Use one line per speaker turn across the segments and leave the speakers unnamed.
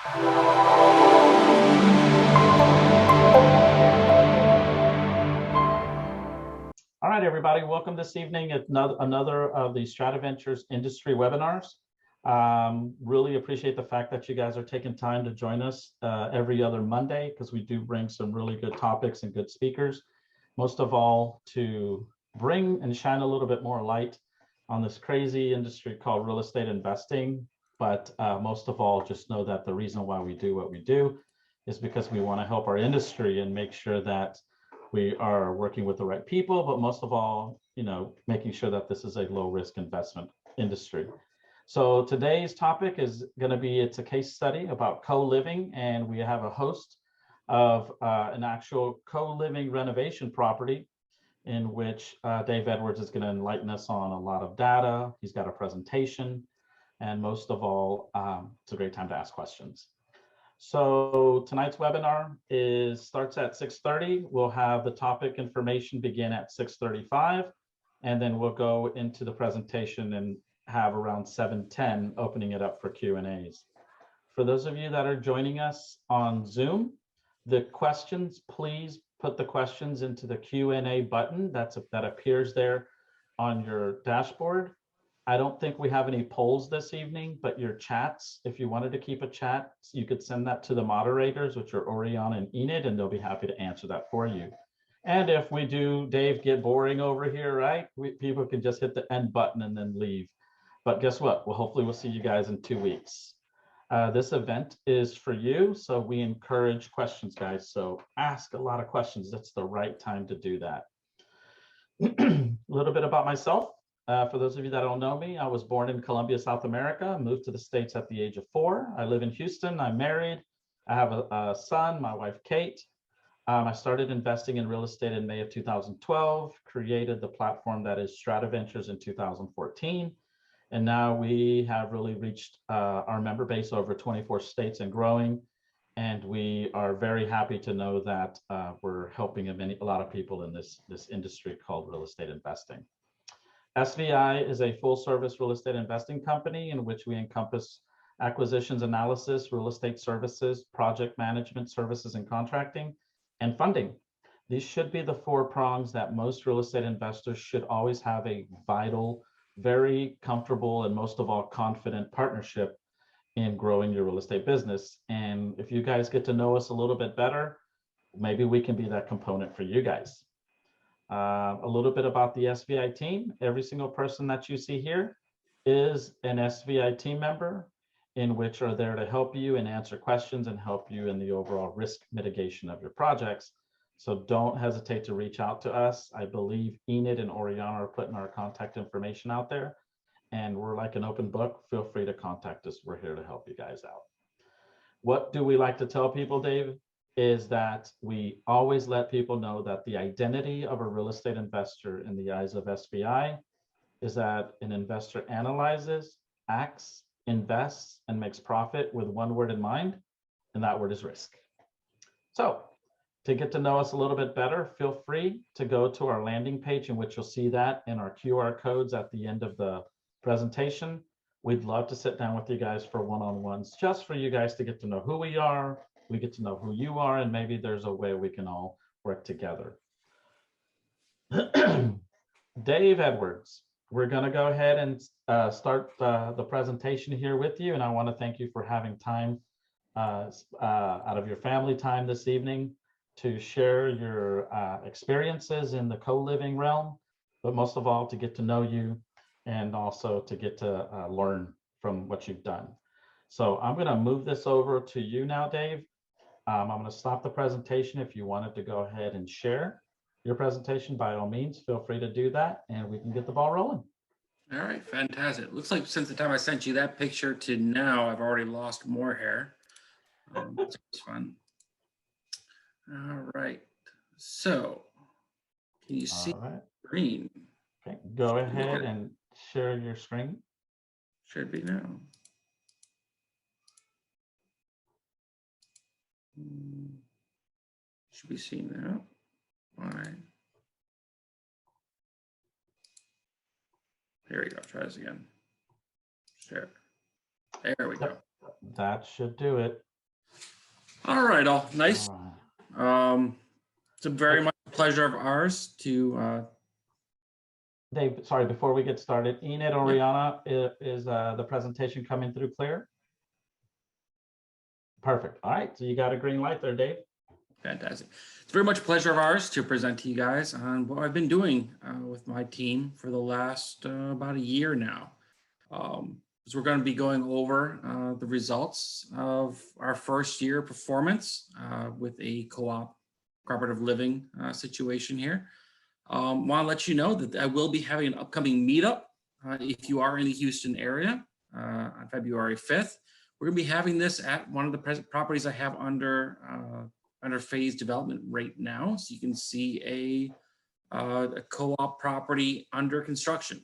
All right, everybody, welcome this evening at another of the Strata Ventures industry webinars. Really appreciate the fact that you guys are taking time to join us every other Monday, because we do bring some really good topics and good speakers. Most of all, to bring and shine a little bit more light on this crazy industry called real estate investing. But most of all, just know that the reason why we do what we do is because we want to help our industry and make sure that we are working with the right people, but most of all, making sure that this is a low risk investment industry. So today's topic is going to be, it's a case study about co-living, and we have a host of an actual co-living renovation property in which Dave Edwards is going to enlighten us on a lot of data. He's got a presentation, and most of all, it's a great time to ask questions. So tonight's webinar starts at 6:30. We'll have the topic information begin at 6:35, and then we'll go into the presentation and have around 7:10 opening it up for Q&As. For those of you that are joining us on Zoom, the questions, please put the questions into the Q&A button that appears there on your dashboard. I don't think we have any polls this evening, but your chats, if you wanted to keep a chat, you could send that to the moderators, which are Orion and Enid, and they'll be happy to answer that for you. And if we do, Dave, get boring over here, right? People can just hit the end button and then leave. But guess what? Well, hopefully we'll see you guys in 2 weeks. This event is for you, so we encourage questions, guys. So ask a lot of questions. That's the right time to do that. A little bit about myself. For those of you that don't know me, I was born in Colombia, South America, moved to the States at the age of 4. I live in Houston. I'm married. I have a son, my wife, Kate. I started investing in real estate in May of 2012, created the platform that is Strata Ventures in 2014. And now we have really reached our member base over 24 states and growing. And we are very happy to know that we're helping a lot of people in this industry called real estate investing. SVI is a full service real estate investing company in which we encompass acquisitions analysis, real estate services, project management services and contracting, and funding. These should be the 4 prongs that most real estate investors should always have a vital, very comfortable, and most of all, confident partnership in growing your real estate business. And if you guys get to know us a little bit better, maybe we can be that component for you guys. A little bit about the SVI team. Every single person that you see here is an SVI team member, in which are there to help you and answer questions and help you in the overall risk mitigation of your projects. So don't hesitate to reach out to us. I believe Enid and Oriana are putting our contact information out there, and we're like an open book. Feel free to contact us. We're here to help you guys out. What do we like to tell people, Dave? Is that we always let people know that the identity of a real estate investor in the eyes of SVI is that an investor analyzes, acts, invests, and makes profit with one word in mind, and that word is risk. So to get to know us a little bit better, feel free to go to our landing page, in which you'll see that in our QR codes at the end of the presentation. We'd love to sit down with you guys for one-on-ones, just for you guys to get to know who we are. We get to know who you are, and maybe there's a way we can all work together. Dave Edwards, we're going to go ahead and start the presentation here with you. And I want to thank you for having time out of your family time this evening to share your experiences in the co-living realm, but most of all, to get to know you and also to get to learn from what you've done. So I'm going to move this over to you now, Dave. I'm going to stop the presentation. If you wanted to go ahead and share your presentation, by all means, feel free to do that, and we can get the ball rolling.
All right, fantastic. Looks like since the time I sent you that picture to now, I've already lost more hair. That's fun. All right, so can you see the screen?
Okay, go ahead and share your screen.
Should be now. Should be seen now. All right. Here we go. Try this again. Share. There we go.
That should do it.
All right, all nice.
All right.
It's a very much a pleasure of ours to
Dave, sorry, before we get started, Enid or
yeah,
Rihanna, is the presentation coming through clear? Perfect. All right, so you got a green light there, Dave.
fantastic. It's very much a pleasure of ours to present to you guys on what I've been doing with my team for the last about a year now. So we're going to be going over the results of our first year performance with a co-op cooperative living situation here. Want to let you know that I will be having an upcoming meetup if you are in the Houston area on February 5th. We're going to be having this at one of the present properties I have under phase development right now. So you can see a co-op property under construction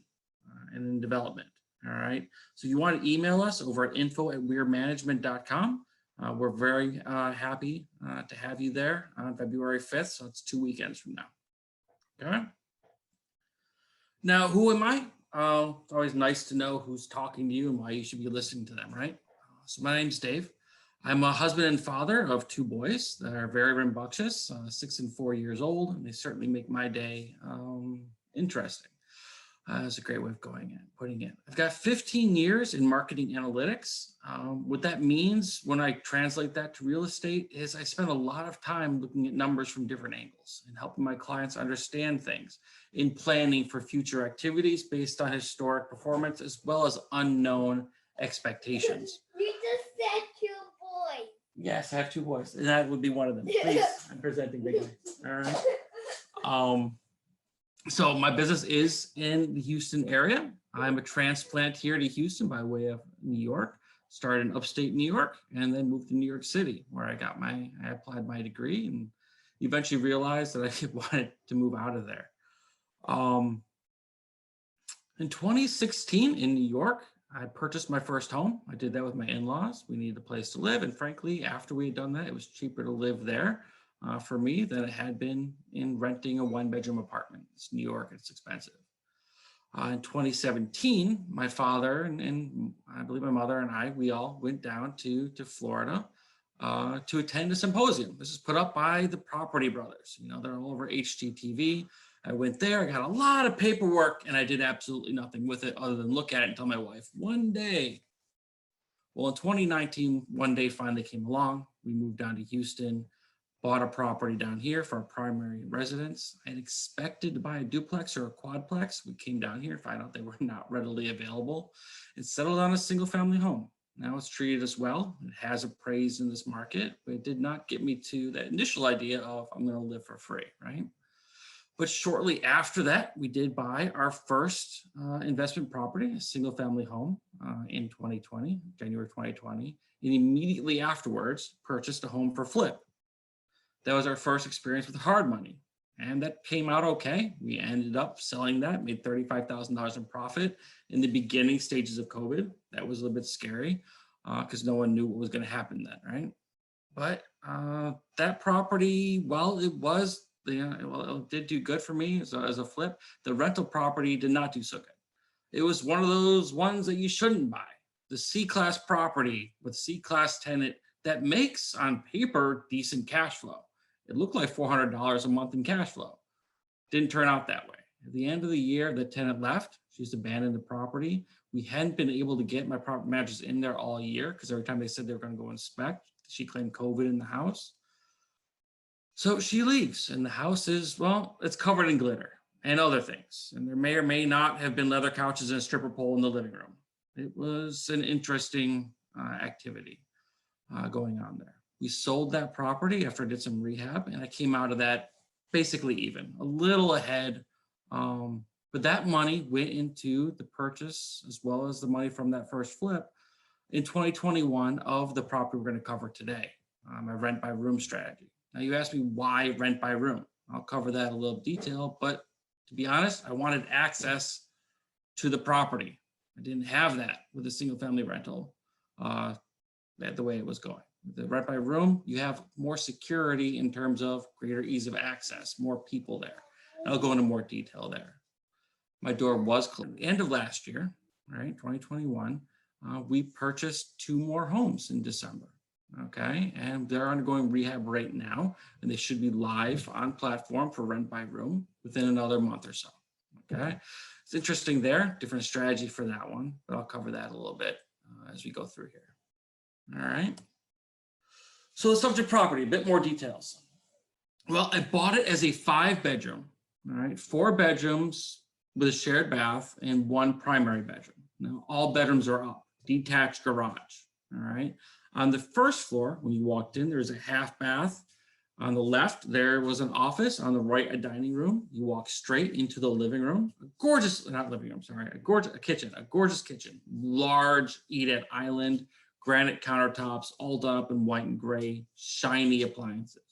and in development. All right. So you want to email us over at info@weirmanagement.com. We're very happy to have you there on February 5th. So it's 2 weekends from now. Okay. Now, who am I? It's always nice to know who's talking to you and why you should be listening to them, right? So my name's Dave. I'm a husband and father of 2 boys that are very rambunctious, 6 and 4 years old, and they certainly make my day interesting. That's a great way of putting it. I've got 15 years in marketing analytics. What that means when I translate that to real estate is I spend a lot of time looking at numbers from different angles and helping my clients understand things in planning for future activities based on historic performance as well as unknown expectations.
You just said 2 boys.
Yes, I have 2 boys, and that would be one of them. Please, I'm presenting big ones. All right. So my business is in the Houston area. I'm a transplant here to Houston by way of New York, started in upstate New York, and then moved to New York City where I applied my degree and eventually realized that I wanted to move out of there. In 2016 in New York, I purchased my first home. I did that with my in-laws. We needed a place to live. And frankly, after we had done that, it was cheaper to live there for me than it had been in renting a 1-bedroom apartment. It's New York, it's expensive. In 2017, my father and I believe my mother and we all went down to Florida to attend a symposium. This is put up by the Property Brothers. You know, they're all over HGTV. I went there, I got a lot of paperwork, and I did absolutely nothing with it other than look at it and tell my wife, one day. Well, in 2019, one day finally came along. We moved down to Houston, bought a property down here for our primary residence. I had expected to buy a duplex or a quadplex. We came down here and found out they were not readily available and settled on a single family home. Now it's treated as well. It has appraised in this market, but it did not get me to that initial idea of I'm going to live for free, right? But shortly after that, we did buy our first investment property, a single family home in 2020, January 2020, and immediately afterwards purchased a home for flip. That was our first experience with hard money, and that came out okay. We ended up selling that, made $35,000 in profit in the beginning stages of COVID. That was a little bit scary because no one knew what was going to happen then, right? But that property, well, it did do good for me as a flip. The rental property did not do so good. It was one of those ones that you shouldn't buy. The C-class property with C-class tenant that makes on paper decent cash flow. It looked like $400 a month in cash flow. Didn't turn out that way. At the end of the year, the tenant left. She's abandoned the property. We hadn't been able to get my property managers in there all year because every time they said they were going to go inspect, she claimed COVID in the house. So she leaves, and the house is, well, it's covered in glitter and other things. And there may or may not have been leather couches and a stripper pole in the living room. It was an interesting activity going on there. We sold that property after I did some rehab, and I came out of that basically even, a little ahead. But that money went into the purchase as well as the money from that first flip in 2021 of the property we're going to cover today, my rent by room strategy. Now you asked me why rent by room. I'll cover that in a little detail, but to be honest, I wanted access to the property. I didn't have that with a single family rental the way it was going. The rent by room, you have more security in terms of greater ease of access, more people there. And I'll go into more detail there. My door was closed. At the end of last year, right, 2021, we purchased 2 more homes in December. Okay, and they're undergoing rehab right now, and they should be live on platform for rent by room within another month or so. Okay, it's interesting there, different strategy for that one, but I'll cover that a little bit as we go through here. All right. So the subject property, a bit more details. Well, I bought it as a 5-bedroom, all right, 4 bedrooms with a shared bath and 1 primary bedroom. Now, all bedrooms are up, detached garage, all right. On the first floor, when you walked in, there's a half bath. On the left, there was an office. On the right, a dining room. You walk straight into the living room. A gorgeous, not living room, sorry, a gorgeous kitchen. Large eat-at island, granite countertops, all done up in white and gray, shiny appliances.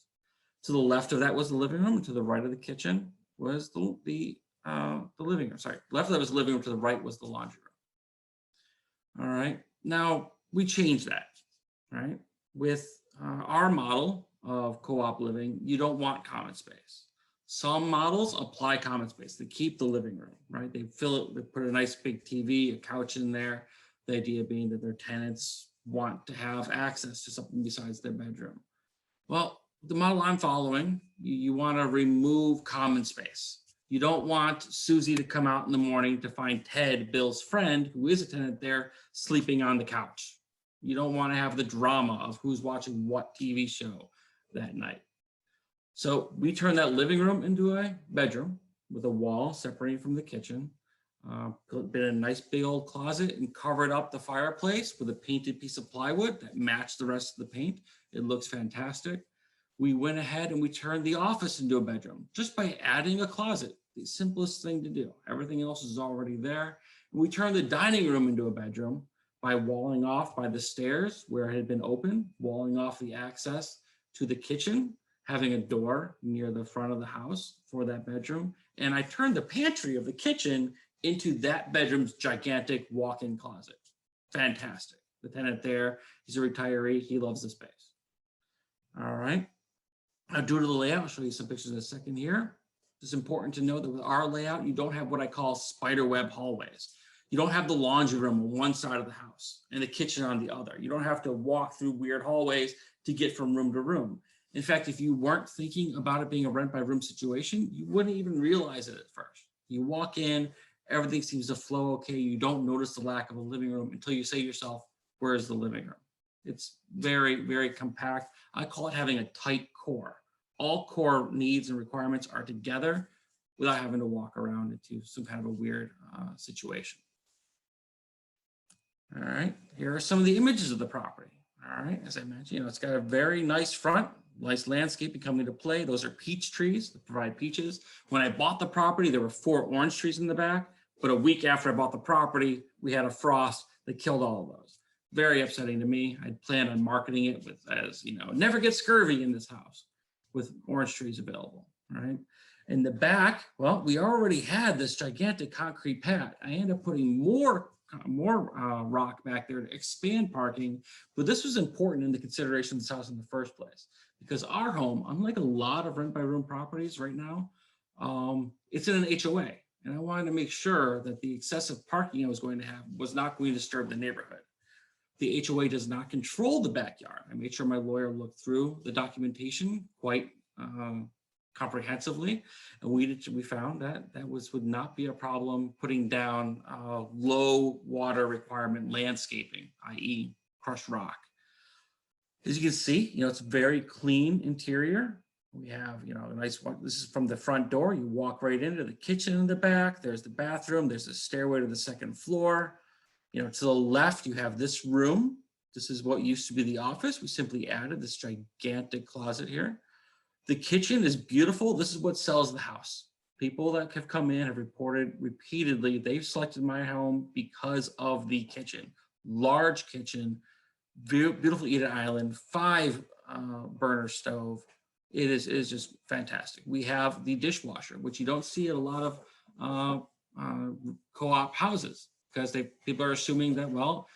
To the left of that was the living room, and to the right of the kitchen was the living room. Sorry, left of that was the living room, to the right was the laundry room. All right, now we changed that, right? With our model of co-op living, you don't want common space. Some models apply common space. They keep the living room, right? They fill it, they put a nice big TV, a couch in there. The idea being that their tenants want to have access to something besides their bedroom. Well, the model I'm following, you want to remove common space. You don't want Susie to come out in the morning to find Ted, Bill's friend, who is a tenant there, sleeping on the couch. You don't want to have the drama of who's watching what TV show that night. So we turned that living room into a bedroom with a wall separating from the kitchen. Put in a nice big old closet and covered up the fireplace with a painted piece of plywood that matched the rest of the paint. It looks fantastic. We went ahead and we turned the office into a bedroom just by adding a closet, the simplest thing to do. Everything else is already there. And we turned the dining room into a bedroom by walling off by the stairs where it had been open, walling off the access to the kitchen, having a door near the front of the house for that bedroom. And I turned the pantry of the kitchen into that bedroom's gigantic walk-in closet. Fantastic. The tenant there, he's a retiree, he loves the space. All right. Now, due to the layout, I'll show you some pictures in a second here. It's important to know that with our layout, you don't have what I call spiderweb hallways. You don't have the laundry room on one side of the house and the kitchen on the other. You don't have to walk through weird hallways to get from room to room. In fact, if you weren't thinking about it being a rent by room situation, you wouldn't even realize it at first. You walk in, everything seems to flow okay. You don't notice the lack of a living room until you say to yourself, where's the living room? It's very, very compact. I call it having a tight core. All core needs and requirements are together without having to walk around into some kind of a weird situation. All right, here are some of the images of the property. All right, as I mentioned, it's got a very nice front, nice landscaping coming into play. Those are peach trees that provide peaches. When I bought the property, there were 4 orange trees in the back, but a week after I bought the property, we had a frost that killed all of those. Very upsetting to me. I'd planned on marketing it with, as you know, never get scurvy in this house with orange trees available, right? In the back, well, we already had this gigantic concrete pad. I ended up putting more rock back there to expand parking, but this was important in the consideration of this house in the first place, because our home, unlike a lot of rent by room properties right now, it's in an HOA, and I wanted to make sure that the excessive parking I was going to have was not going to disturb the neighborhood. The HOA does not control the backyard. I made sure my lawyer looked through the documentation quite comprehensively, and we found that would not be a problem putting down low water requirement landscaping, i.e. crushed rock. As you can see, it's very clean interior. We have, a nice one. This is from the front door. You walk right into the kitchen in the back. There's the bathroom. There's a stairway to the second floor. To the left, you have this room. This is what used to be the office. We simply added this gigantic closet here. The kitchen is beautiful. This is what sells the house. People that have come in have reported repeatedly they've selected my home because of the kitchen. Large kitchen, beautiful eat-at island, 5 burner stove. It is just fantastic. We have the dishwasher, which you don't see at a lot of co-op houses, because people are assuming that, well,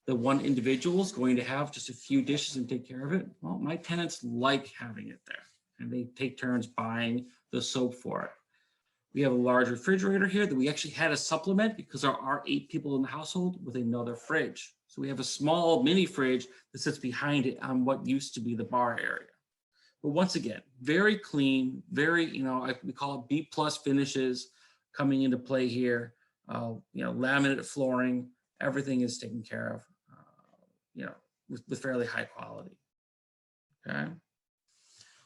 the one individual is going to have just a few dishes and take care of it. Well, my tenants like having it there, and they take turns buying the soap for it. We have a large refrigerator here that we actually had to supplement because there are 8 people in the household with another fridge. So we have a small mini fridge that sits behind it on what used to be the bar area. But once again, very clean, very, we call it B+ finishes coming into play here. Laminate flooring, everything is taken care of, with fairly high quality. Okay.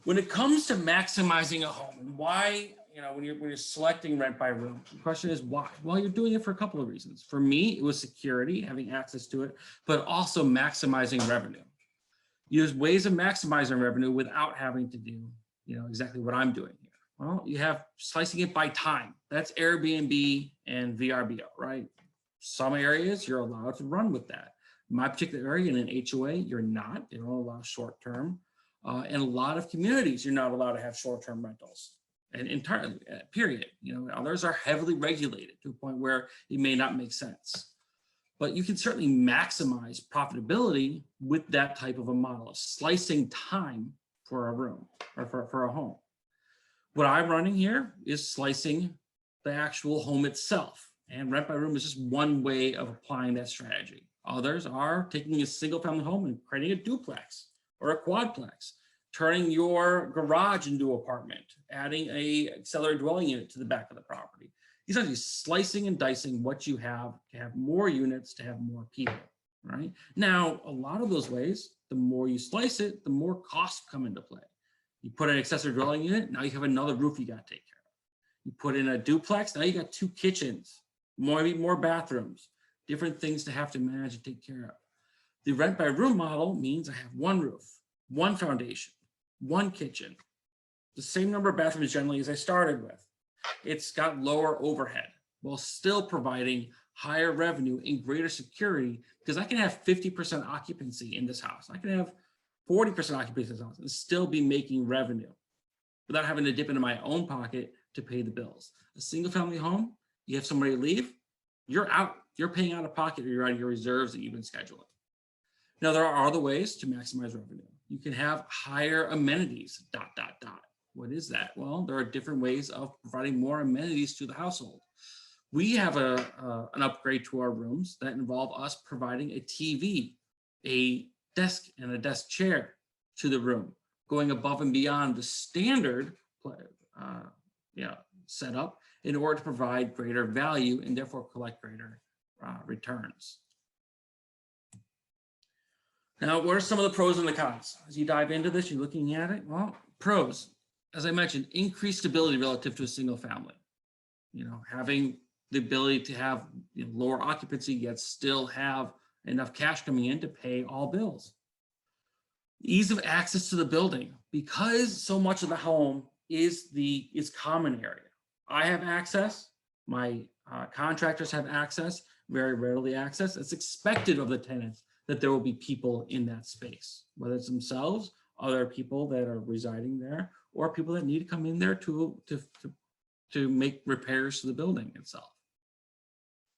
When it comes to maximizing a home and why, when you're selecting rent by room, the question is why? Well, you're doing it for a couple of reasons. For me, it was security, having access to it, but also maximizing revenue. There's ways of maximizing revenue without having to do, exactly what I'm doing here. Well, you have slicing it by time. That's Airbnb and VRBO, right? Some areas you're allowed to run with that. My particular area in an HOA, you're not. They don't allow short-term. And a lot of communities, you're not allowed to have short-term rentals. And entirely, period. Others are heavily regulated to a point where it may not make sense. But you can certainly maximize profitability with that type of a model of slicing time for a room or for a home. What I'm running here is slicing the actual home itself. And rent by room is just one way of applying that strategy. Others are taking a single family home and creating a duplex or a quadplex, turning your garage into an apartment, adding a accessory dwelling unit to the back of the property. He's actually slicing and dicing what you have to have more units, to have more people, right? Now, a lot of those ways, the more you slice it, the more costs come into play. You put an accessory dwelling unit, now you have another roof you got to take care of. You put in a duplex, now you got 2 kitchens, maybe more bathrooms, different things to have to manage and take care of. The rent by room model means I have 1 roof, 1 foundation, 1 kitchen, the same number of bathrooms generally as I started with. It's got lower overhead while still providing higher revenue and greater security, because I can have 50% occupancy in this house. I can have 40% occupancy in this house and still be making revenue without having to dip into my own pocket to pay the bills. A single family home, you have somebody leave, you're out. You're paying out of pocket, or you're out of your reserves that you've been scheduling. Now, there are other ways to maximize revenue. You can have higher amenities, ... What is that? Well, there are different ways of providing more amenities to the household. We have an upgrade to our rooms that involve us providing a TV, a desk, and a desk chair to the room, going above and beyond the standard setup in order to provide greater value and therefore collect greater returns. Now, what are some of the pros and the cons? As you dive into this, you're looking at it. Well, pros, as I mentioned, increased stability relative to a single family. Having the ability to have lower occupancy, yet still have enough cash coming in to pay all bills. Ease of access to the building, because so much of the home is common area. I have access. My contractors have access. Very rarely access. It's expected of the tenants that there will be people in that space, whether it's themselves, other people that are residing there, or people that need to come in there to make repairs to the building itself.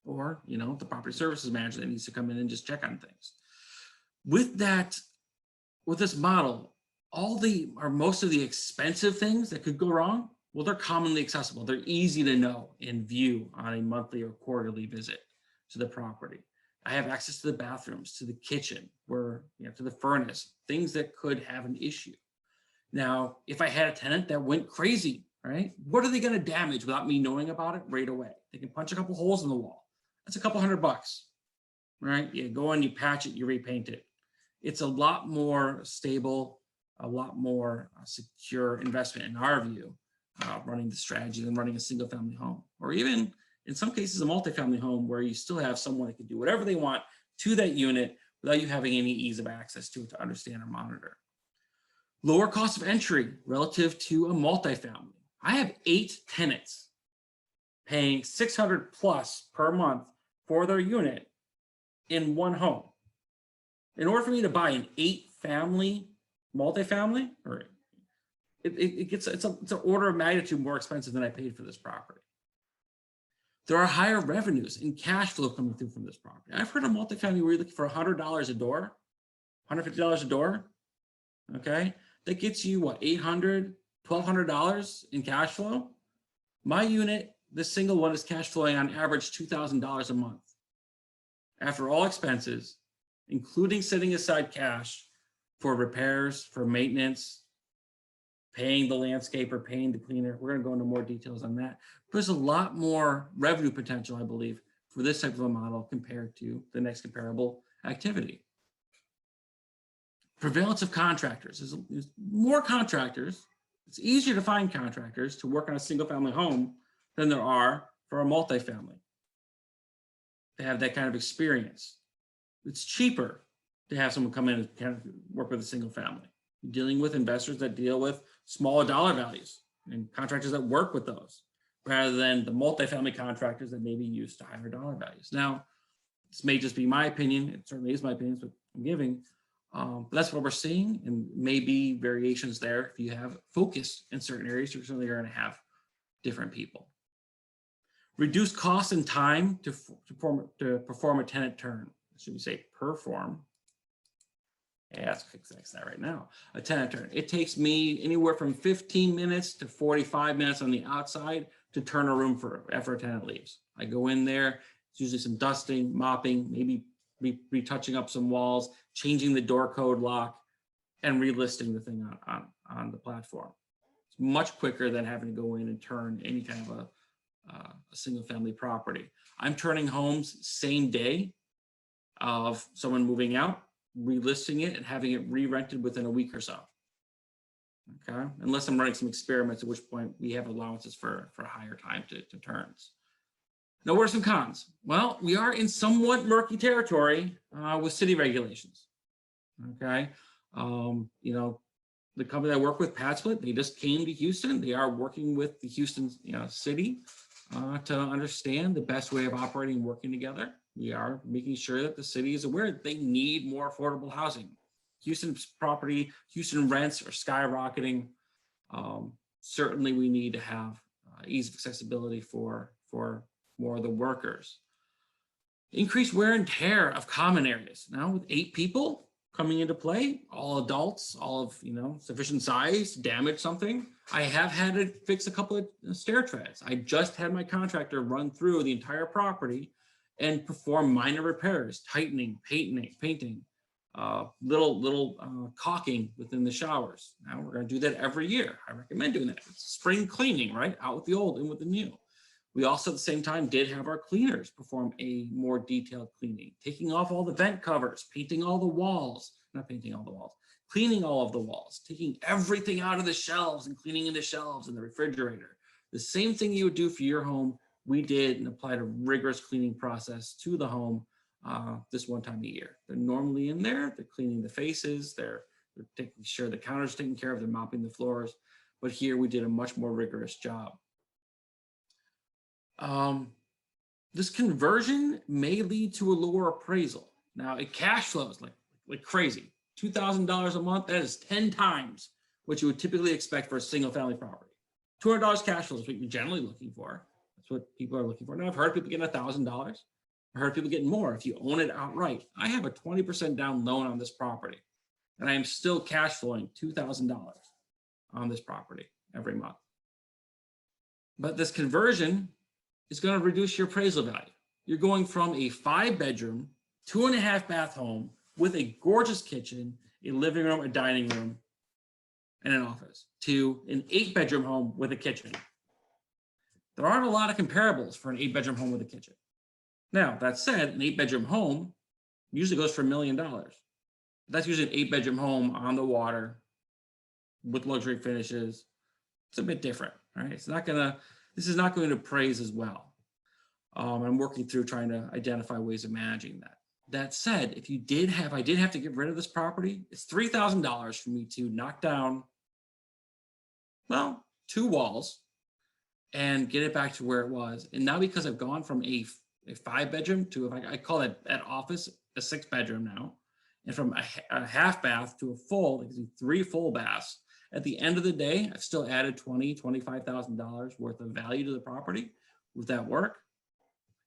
Or, the property services manager that needs to come in and just check on things. With this model, most of the expensive things that could go wrong, well, they're commonly accessible. They're easy to know and view on a monthly or quarterly visit to the property. I have access to the bathrooms, to the kitchen, to the furnace, things that could have an issue. Now, if I had a tenant that went crazy, right? What are they going to damage without me knowing about it right away? They can punch a couple holes in the wall. That's a couple $100, right? You go in, you patch it, you repaint it. It's a lot more stable, a lot more secure investment in our view, running the strategy than running a single family home, or even in some cases a multifamily home where you still have someone that can do whatever they want to that unit without you having any ease of access to it to understand or monitor. Lower cost of entry relative to a multifamily. I have 8 tenants paying $600+ per month for their unit in one home. In order for me to buy an 8-family multifamily, or it's an order of magnitude more expensive than I paid for this property. There are higher revenues and cash flow coming through from this property. I've heard of multifamily where you're looking for $100 a door, $150 a door. Okay, that gets you what, $800, $1,200 in cash flow. My unit, this single one, is cash flowing on average $2,000 a month. After all expenses, including setting aside cash for repairs, for maintenance, paying the landscaper, paying the cleaner. We're going to go into more details on that. There's a lot more revenue potential, I believe, for this type of a model compared to the next comparable activity. Prevalence of contractors. There's more contractors. It's easier to find contractors to work on a single family home than there are for a multifamily. They have that kind of experience. It's cheaper to have someone come in and kind of work with a single family. You're dealing with investors that deal with smaller dollar values and contractors that work with those, rather than the multifamily contractors that may be used to higher dollar values. Now, this may just be my opinion. It certainly is my opinion. It's what I'm giving. But that's what we're seeing, and maybe variations there. If you have focus in certain areas, you're certainly going to have different people. Reduce cost and time to perform a tenant turn. Should we say perform? Yeah, let's fix that right now. A tenant turn. It takes me anywhere from 15 minutes to 45 minutes on the outside to turn a room after a tenant leaves. I go in there. It's usually some dusting, mopping, maybe retouching up some walls, changing the door code lock, and relisting the thing on the platform. It's much quicker than having to go in and turn any kind of a single family property. I'm turning homes same day of someone moving out, relisting it, and having it re-rented within a week or so. Okay, unless I'm running some experiments, at which point we have allowances for higher time to turns. Now, what are some cons? Well, we are in somewhat murky territory with city regulations. Okay, you know, the company I work with, PadSplit, they just came to Houston. They are working with the Houston city to understand the best way of operating and working together. We are making sure that the city is aware that they need more affordable housing. Houston's property, Houston rents are skyrocketing. Certainly we need to have ease of accessibility for more of the workers. Increased wear and tear of common areas. Now with 8 people coming into play, all adults, all of sufficient size, damage something. I have had to fix a couple of stair treads. I just had my contractor run through the entire property and perform minor repairs, tightening, painting, little caulking within the showers. Now we're going to do that every year. I recommend doing that. It's spring cleaning, right? Out with the old, in with the new. We also at the same time did have our cleaners perform a more detailed cleaning, taking off all the vent covers, painting all the walls, not painting all the walls, cleaning all of the walls, taking everything out of the shelves and cleaning in the shelves and the refrigerator. The same thing you would do for your home, we did and applied a rigorous cleaning process to the home this one time a year. They're normally in there, they're cleaning the faces, they're taking sure the counters are taken care of, they're mopping the floors. But here we did a much more rigorous job. This conversion may lead to a lower appraisal. Now it cash flows like crazy. $2,000 a month, that is 10 times what you would typically expect for a single family property. $200 cash flow is what you're generally looking for. That's what people are looking for. Now I've heard people getting $1,000. I heard people getting more if you own it outright. I have a 20% down loan on this property, and I am still cash flowing $2,000 on this property every month. But this conversion is going to reduce your appraisal value. You're going from a 5-bedroom, 2.5-bath home with a gorgeous kitchen, a living room, a dining room, and an office to an 8-bedroom home with a kitchen. There aren't a lot of comparables for an 8-bedroom home with a kitchen. Now, that said, an 8-bedroom home usually goes for $1 million. That's usually an 8-bedroom home on the water with luxury finishes. It's a bit different, right? This is not going to appraise as well. I'm working through trying to identify ways of managing that. That said, I did have to get rid of this property. It's $3,000 for me to knock down, well, 2 walls and get it back to where it was. And now because I've gone from a 5-bedroom to, I call it at office, a 6-bedroom now, and from a half bath to a full, it gives me 3 full baths. At the end of the day, I've still added $25,000 worth of value to the property with that work.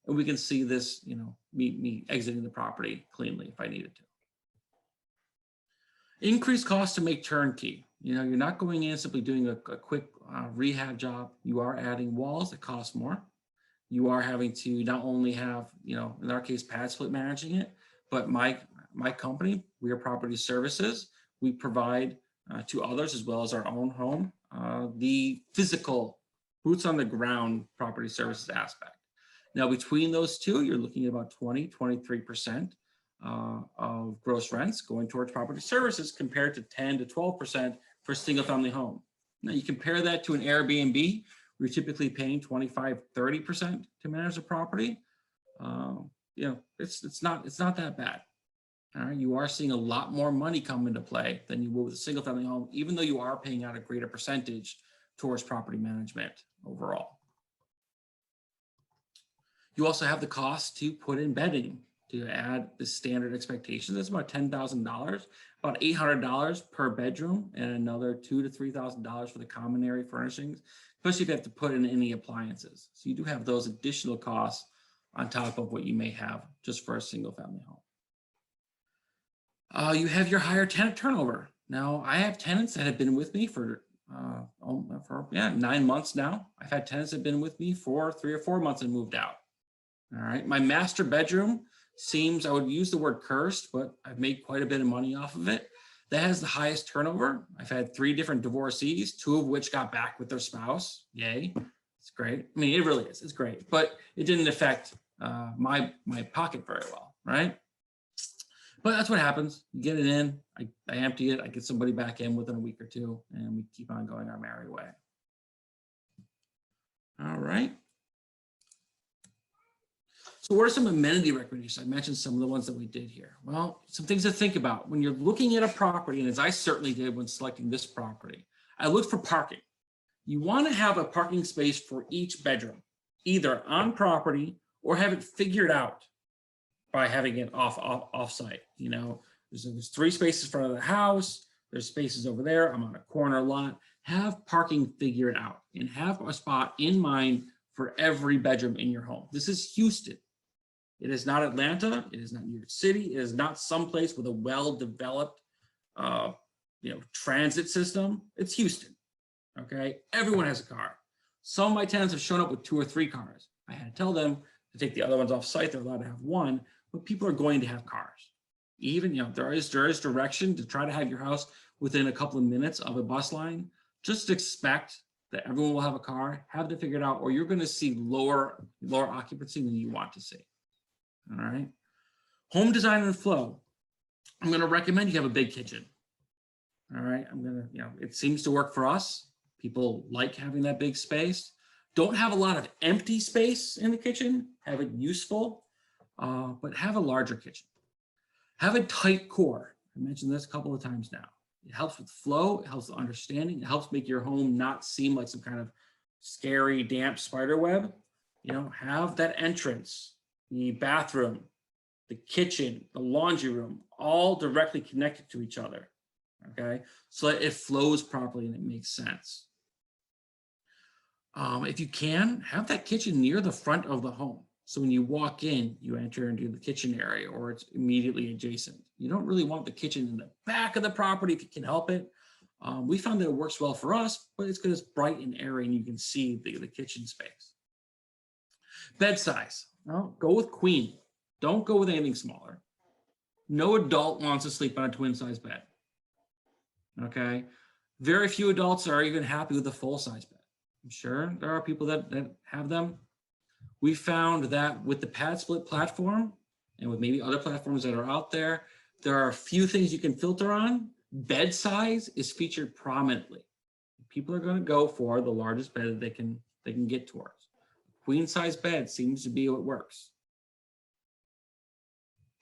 And we can see this, me exiting the property cleanly if I needed to. Increased cost to make turnkey. You're not going in simply doing a quick rehab job. You are adding walls that cost more. You are having to not only have, in our case, PadSplit managing it, but my company, We Are Property Services, we provide to others as well as our own home, the physical boots on the ground property services aspect. Now, between those two, you're looking at about 23% of gross rents going towards property services compared to 10 to 12% for a single family home. Now you compare that to an Airbnb, we're typically paying 25, 30% to manage the property. You know, it's not that bad. All right, you are seeing a lot more money come into play than you will with a single family home, even though you are paying out a greater percentage towards property management overall. You also have the cost to put in bedding to add the standard expectation. That's about $10,000, about $800 per bedroom, and another $2,000 to $3,000 for the common area furnishings, especially if you have to put in any appliances. So you do have those additional costs on top of what you may have just for a single family home. You have your higher tenant turnover. Now, I have tenants that have been with me for 9 months now. I've had tenants that have been with me for 3 or 4 months and moved out. All right, my master bedroom seems, I would use the word cursed, but I've made quite a bit of money off of it. That has the highest turnover. I've had 3 different divorcees, 2 of which got back with their spouse. Yay, it's great. I mean, it really is, it's great, but it didn't affect my pocket very well, right? But that's what happens. You get it in, I empty it, I get somebody back in within a week or 2, and we keep on going our merry way. All right. So what are some amenity recommendations? I mentioned some of the ones that we did here. Well, some things to think about when you're looking at a property, and as I certainly did when selecting this property, I looked for parking. You want to have a parking space for each bedroom, either on property or have it figured out by having it off-site. You know, there's 3 spaces in front of the house, there's spaces over there, I'm on a corner lot. Have parking figured out and have a spot in mind for every bedroom in your home. This is Houston. It is not Atlanta. It is not New York City. It is not someplace with a well-developed, transit system. It's Houston. Okay, everyone has a car. Some of my tenants have shown up with 2 or 3 cars. I had to tell them to take the other ones off site. They're allowed to have 1, but people are going to have cars. Even, there is direction to try to have your house within a couple of minutes of a bus line. Just expect that everyone will have a car, have to figure it out, or you're going to see lower occupancy than you want to see. All right. Home design and flow. I'm going to recommend you have a big kitchen. All right. It seems to work for us. People like having that big space. Don't have a lot of empty space in the kitchen. Have it useful, but have a larger kitchen. Have a tight core. I mentioned this a couple of times now. It helps with flow. It helps with understanding. It helps make your home not seem like some kind of scary, damp spider web. Have that entrance, the bathroom, the kitchen, the laundry room, all directly connected to each other. Okay, so that it flows properly and it makes sense. If you can, have that kitchen near the front of the home. So when you walk in, you enter into the kitchen area or it's immediately adjacent. You don't really want the kitchen in the back of the property if you can help it. We found that it works well for us, but it's because it's bright and airy and you can see the kitchen space. Bed size. Well, go with queen. Don't go with anything smaller. No adult wants to sleep on a twin size bed. Okay. Very few adults are even happy with a full size bed. I'm sure there are people that have them. We found that with the pad split platform and with maybe other platforms that are out there, there are a few things you can filter on. Bed size is featured prominently. People are going to go for the largest bed that they can get towards. Queen size bed seems to be what works.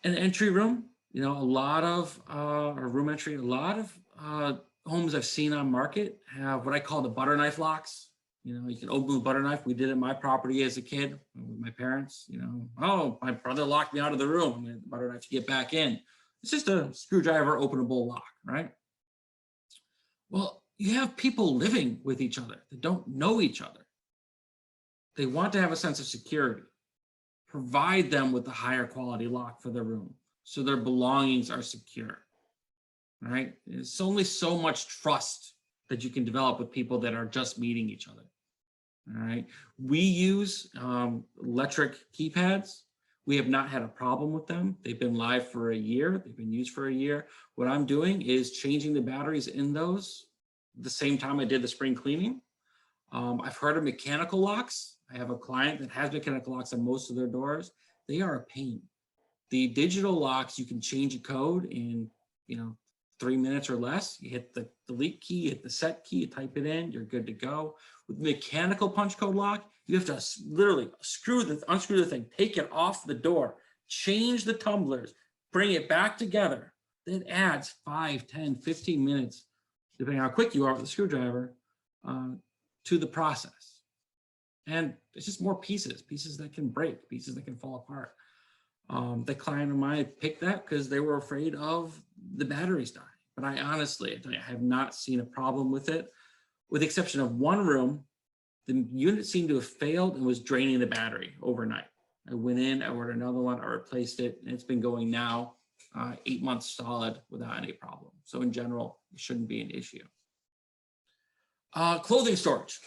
An entry room, a lot of room entry, a lot of homes I've seen on market have what I call the butter knife locks. You can open with butter knife. We did it at my property as a kid with my parents. Oh, my brother locked me out of the room. I'm going to butter knife to get back in. It's just a screwdriver openable lock, right? Well, you have people living with each other that don't know each other. They want to have a sense of security. Provide them with a higher quality lock for their room so their belongings are secure, right? It's only so much trust that you can develop with people that are just meeting each other. All right. We use electric keypads. We have not had a problem with them. They've been live for a year. They've been used for a year. What I'm doing is changing the batteries in those the same time I did the spring cleaning. I've heard of mechanical locks. I have a client that has mechanical locks on most of their doors. They are a pain. The digital locks, you can change a code in, 3 minutes or less. You hit the delete key, you hit the set key, you type it in, you're good to go. With mechanical punch code lock, you have to literally unscrew the thing, take it off the door, change the tumblers, bring it back together. That adds 5, 10, 15 minutes, depending on how quick you are with the screwdriver, to the process. And it's just more pieces that can break, pieces that can fall apart. The client of mine picked that because they were afraid of the batteries dying. But I honestly, I have not seen a problem with it. With the exception of one room, the unit seemed to have failed and was draining the battery overnight. I went in, I ordered another one, I replaced it, and it's been going now 8 months solid without any problem. So in general, it shouldn't be an issue. Clothing storage.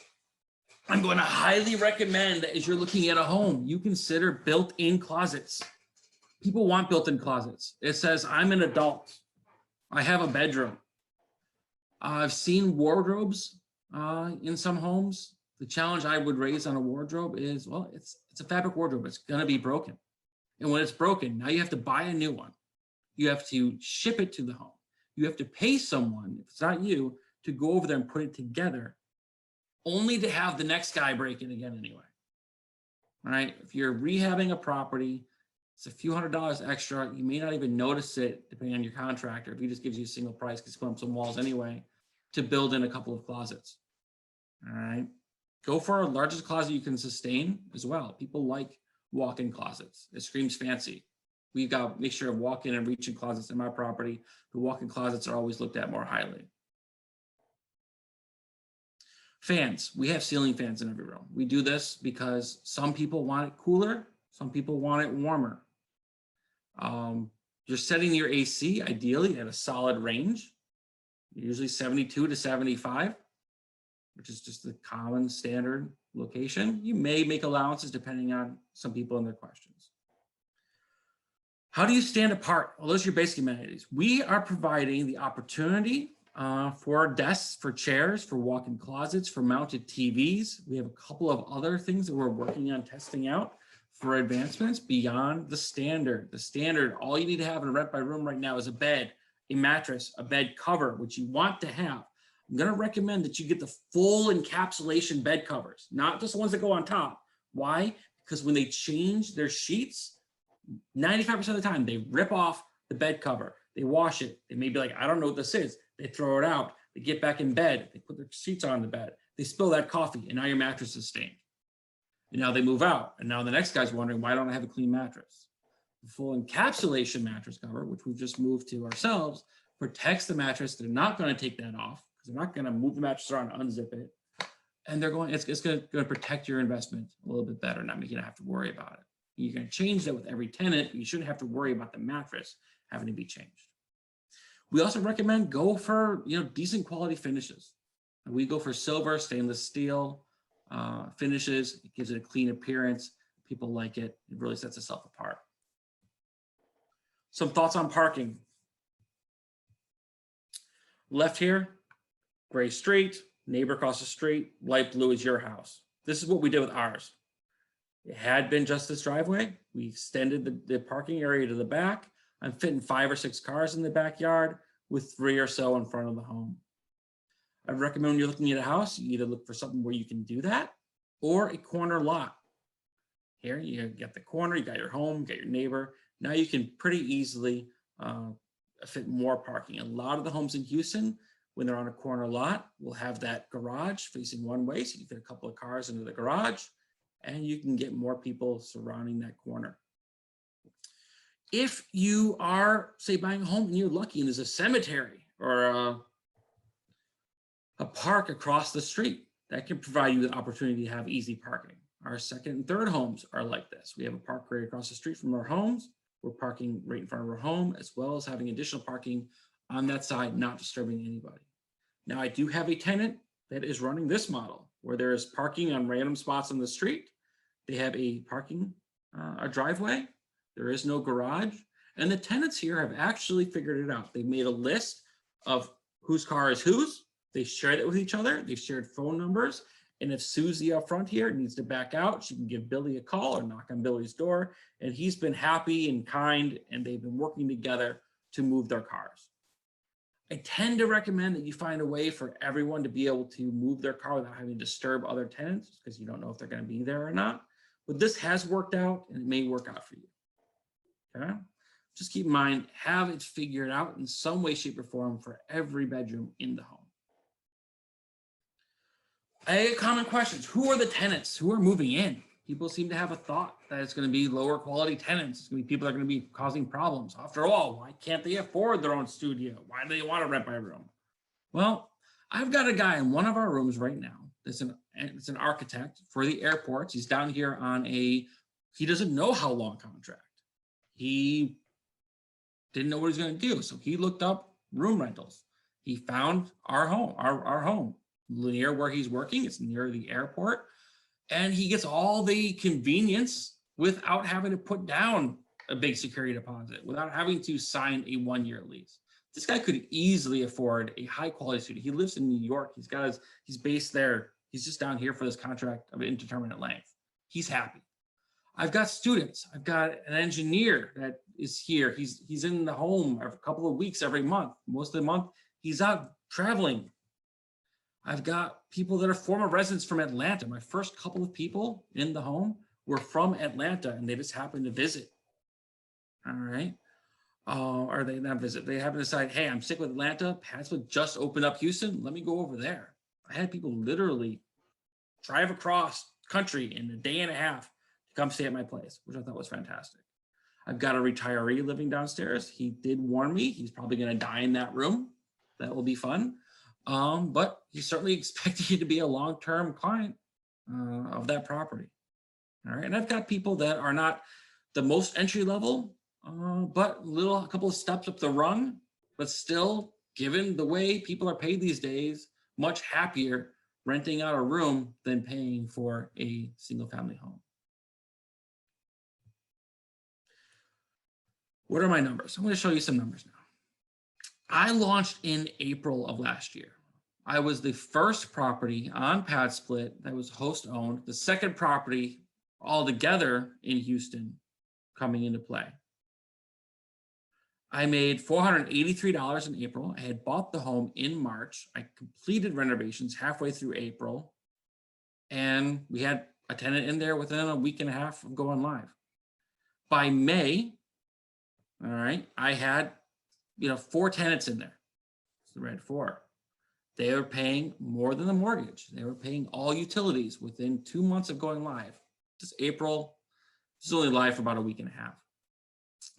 I'm going to highly recommend that as you're looking at a home, you consider built-in closets. People want built-in closets. It says, I'm an adult. I have a bedroom. I've seen wardrobes in some homes. The challenge I would raise on a wardrobe is, well, it's a fabric wardrobe. It's going to be broken. And when it's broken, now you have to buy a new one. You have to ship it to the home. You have to pay someone, if it's not you, to go over there and put it together, only to have the next guy break it again anyway. All right? If you're rehabbing a property, it's a few $100s extra. You may not even notice it depending on your contractor. If he just gives you a single price, because put up some walls anyway, to build in a couple of closets. All right? Go for our largest closet you can sustain as well. People like walk-in closets. It screams fancy. We've got a mixture of walk-in and reach-in closets in my property. The walk-in closets are always looked at more highly. Fans. We have ceiling fans in every room. We do this because some people want it cooler. Some people want it warmer. You're setting your AC ideally at a solid range, usually 72 to 75, which is just the common standard location. You may make allowances depending on some people and their questions. How do you stand apart? Well, those are your basic amenities. We are providing the opportunity for desks, for chairs, for walk-in closets, for mounted TVs. We have a couple of other things that we're working on testing out for advancements beyond the standard. The standard, all you need to have in a rent by room right now is a bed, a mattress, a bed cover, which you want to have. I'm going to recommend that you get the full encapsulation bed covers, not just the ones that go on top. Why? Because when they change their sheets, 95% of the time, they rip off the bed cover. They wash it. They may be like, I don't know what this is. They throw it out. They get back in bed. They put their sheets on the bed. They spill that coffee, and now your mattress is stained. And now they move out. And now the next guy's wondering, why don't I have a clean mattress? The full encapsulation mattress cover, which we've just moved to ourselves, protects the mattress. They're not going to take that off because they're not going to move the mattress around and unzip it. And they're going, it's going to protect your investment a little bit better, not making you have to worry about it. You're going to change that with every tenant, but you shouldn't have to worry about the mattress having to be changed. We also recommend go for decent quality finishes. We go for silver, stainless steel finishes. It gives it a clean appearance. People like it. It really sets itself apart. Some thoughts on parking. Left here, gray street, neighbor across the street, light blue is your house. This is what we did with ours. It had been just this driveway. We extended the parking area to the back. I'm fitting 5 or 6 cars in the backyard with 3 or so in front of the home. I recommend when you're looking at a house, you either look for something where you can do that or a corner lot. Here, you got the corner, you got your home, you got your neighbor. Now you can pretty easily fit more parking. A lot of the homes in Houston, when they're on a corner lot, will have that garage facing one way, so you can fit a couple of cars into the garage, and you can get more people surrounding that corner. If you are, say, buying a home and you're lucky and there's a cemetery or a park across the street, that can provide you the opportunity to have easy parking. Our second and third homes are like this. We have a park right across the street from our homes. We're parking right in front of our home, as well as having additional parking on that side, not disturbing anybody. Now, I do have a tenant that is running this model where there is parking on random spots on the street. They have a driveway, There is no garage. And the tenants here have actually figured it out. They've made a list of whose car is whose. They shared it with each other. They've shared phone numbers. And if Susie up front here needs to back out, she can give Billy a call or knock on Billy's door. And he's been happy and kind, and they've been working together to move their cars. I tend to recommend that you find a way for everyone to be able to move their car without having to disturb other tenants, because you don't know if they're going to be there or not. But this has worked out, and it may work out for you. Okay? Just keep in mind, have it figured out in some way, shape, or form for every bedroom in the home. I get common questions. Who are the tenants? Who are moving in? People seem to have a thought that it's going to be lower quality tenants. It's going to be people that are going to be causing problems. After all, why can't they afford their own studio? Why do they want to rent my room? Well, I've got a guy in one of our rooms right now. It's an architect for the airports. He's down here on he doesn't know how long contract. He didn't know what he's going to do. So he looked up room rentals. He found our home near where he's working. It's near the airport. And he gets all the convenience without having to put down a big security deposit, without having to sign a 1-year lease. This guy could easily afford a high quality studio. He lives in New York. He's based there. He's just down here for this contract of indeterminate length. He's happy. I've got students. I've got an engineer that is here. He's in the home a couple of weeks every month. Most of the month, he's out traveling. I've got people that are former residents from Atlanta. My first couple of people in the home were from Atlanta, and they just happened to visit. All right. Or they not visit. They happen to decide, hey, I'm sick with Atlanta. Patswood just opened up Houston. Let me go over there. I had people literally drive across country in a day and a half to come stay at my place, which I thought was fantastic. I've got a retiree living downstairs. He did warn me he's probably going to die in that room. That will be fun. But he's certainly expecting to be a long-term client of that property. All right. And I've got people that are not the most entry level, but a couple of steps up the rung, but still, given the way people are paid these days, much happier renting out a room than paying for a single family home. What are my numbers? I'm going to show you some numbers now. I launched in April of last year. I was the first property on PadSplit that was host owned, the second property altogether in Houston coming into play. I made $483 in April. I had bought the home in March. I completed renovations halfway through April, and we had a tenant in there within a week and a half of going live. By May, all right, I had 4 tenants in there. So I had 4. They were paying more than the mortgage. They were paying all utilities within 2 months of going live. Just April, this is only live for about a week and a half.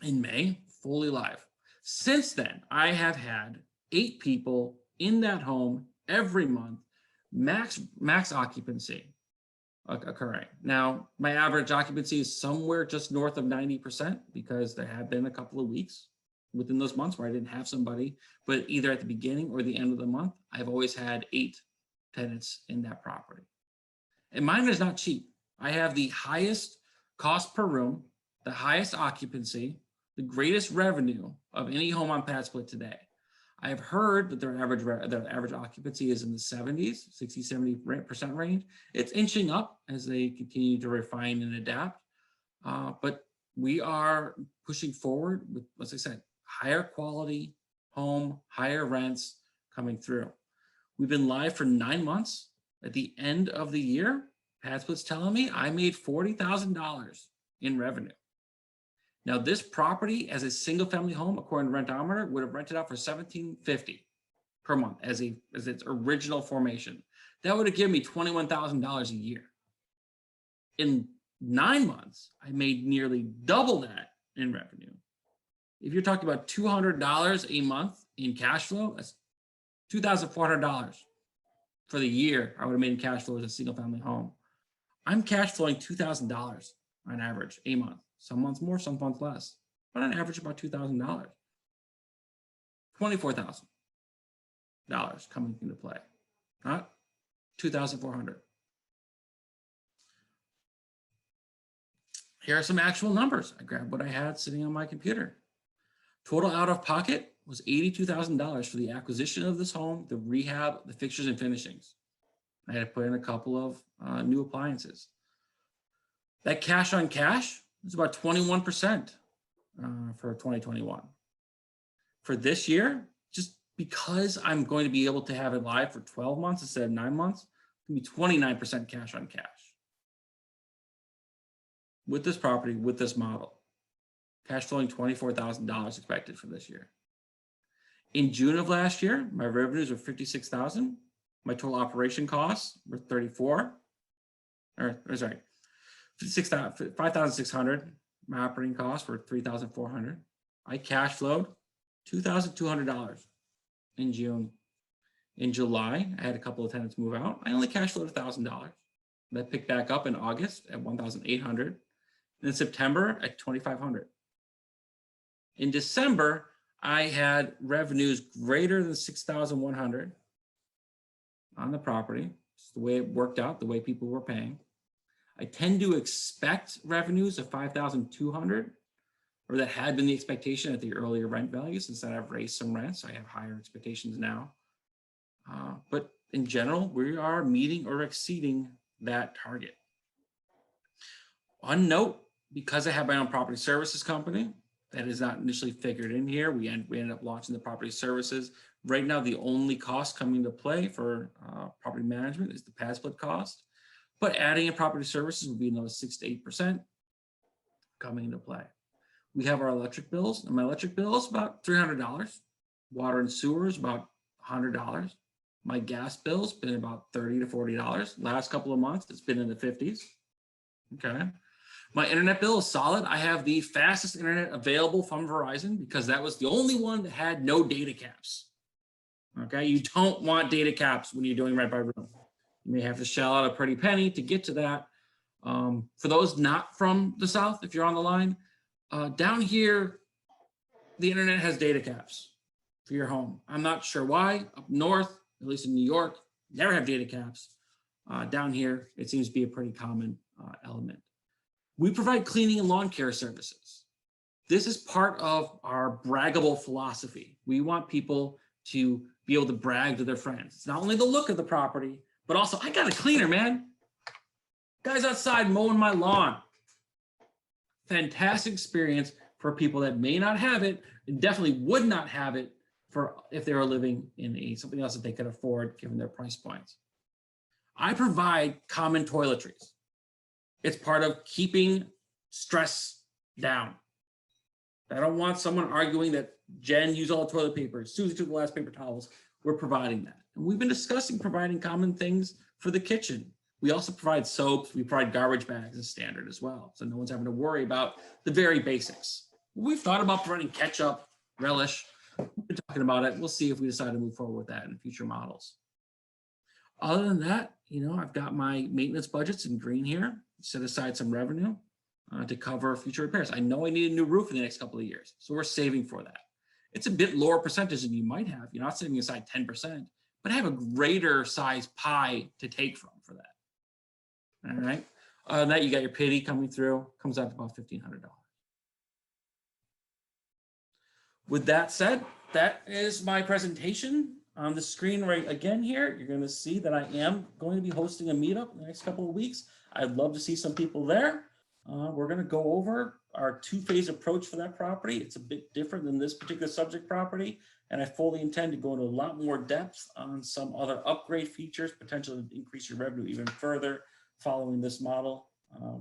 In May, fully live. Since then, I have had 8 people in that home every month, max occupancy occurring. Now, my average occupancy is somewhere just north of 90% because there have been a couple of weeks within those months where I didn't have somebody, but either at the beginning or the end of the month, I've always had 8 tenants in that property. And mine is not cheap. I have the highest cost per room, the highest occupancy, the greatest revenue of any home on PadSplit today. I have heard that their average occupancy is in the 70s, 60-70% range. It's inching up as they continue to refine and adapt. But we are pushing forward with, as I said, higher quality home, higher rents coming through. We've been live for 9 months. At the end of the year, PadSplit's telling me I made $40,000 in revenue. Now, this property as a single family home, according to Rentometer, would have rented out for $1,750 per month as its original formation. That would have given me $21,000 a year. In 9 months, I made nearly double that in revenue. If you're talking about $200 a month in cash flow, that's $2,400 for the year I would have made in cash flow as a single family home. I'm cash flowing $2,000 on average a month. Some months more, some months less, but on average about $2,000. $24,000 coming into play, not $2,400. Here are some actual numbers. I grabbed what I had sitting on my computer. Total out of pocket was $82,000 for the acquisition of this home, the rehab, the fixtures and finishings. I had to put in a couple of new appliances. That cash on cash is about 21% for 2021. For this year, just because I'm going to be able to have it live for 12 months instead of 9 months, it's going to be 29% cash on cash. With this property, with this model, cash flowing $24,000 expected for this year. In June of last year, my revenues were $56,000. My total operation costs were $5,600. My operating costs were $3,400. I cash flowed $2,200 in June. In July, I had a couple of tenants move out. I only cash flowed $1,000. That picked back up in August at $1,800. And in September at $2,500. In December, I had revenues greater than $6,100 on the property. It's the way it worked out, the way people were paying. I tend to expect revenues of $5,200, or that had been the expectation at the earlier rent value. Since then I've raised some rents, I have higher expectations now. But in general, we are meeting or exceeding that target. On note, because I have my own property services company, that is not initially figured in here. We ended up launching the property services. Right now, the only cost coming into play for property management is the pad split cost. But adding in property services would be another 6 to 8% coming into play. We have our electric bills, and my electric bill is about $300. Water and sewer is about $100. My gas bill's been about $30 to $40. Last couple of months, it's been in the 50s. Okay. My internet bill is solid. I have the fastest internet available from Verizon because that was the only one that had no data caps. Okay, you don't want data caps when you're doing rent by room. You may have to shell out a pretty penny to get to that. For those not from the South, if you're on the line, down here, the internet has data caps for your home. I'm not sure why. Up north, at least in New York, never have data caps. Down here, it seems to be a pretty common element. We provide cleaning and lawn care services. This is part of our braggable philosophy. We want people to be able to brag to their friends. It's not only the look of the property, but also, I got a cleaner, man. Guy's outside mowing my lawn. Fantastic experience for people that may not have it, and definitely would not have it for if they were living in something else that they could afford given their price points. I provide common toiletries. It's part of keeping stress down. I don't want someone arguing that Jen used all the toilet paper, Susie took the last paper towels. We're providing that. And we've been discussing providing common things for the kitchen. We also provide soaps. We provide garbage bags as standard as well. So no one's having to worry about the very basics. We've thought about providing ketchup, relish. We've been talking about it. We'll see if we decide to move forward with that in future models. Other than that, I've got my maintenance budgets in green here. Set aside some revenue to cover future repairs. I know I need a new roof in the next couple of years, so we're saving for that. It's a bit lower percentage than you might have. You're not setting aside 10%, but I have a greater size pie to take from for that. All right. That you got your pity coming through, comes out to about $1,500. With that said, that is my presentation. On the screen right again here, you're going to see that I am going to be hosting a meetup in the next couple of weeks. I'd love to see some people there. We're going to go over our two-phase approach for that property. It's a bit different than this particular subject property, and I fully intend to go into a lot more depth on some other upgrade features, potentially increase your revenue even further following this model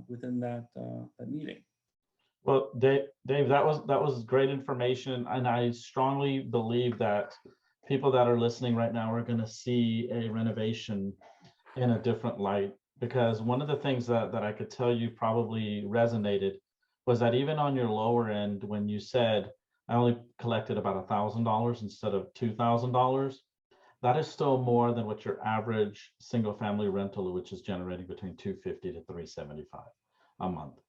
within that meeting.
Well, Dave, that was great information, and I strongly believe that people that are listening right now are going to see a renovation in a different light. Because one of the things that I could tell you probably resonated was that even on your lower end, when you said, I only collected about $1,000 instead of $2,000, that is still more than what your average single family rental, which is generating between $250 to $375 a month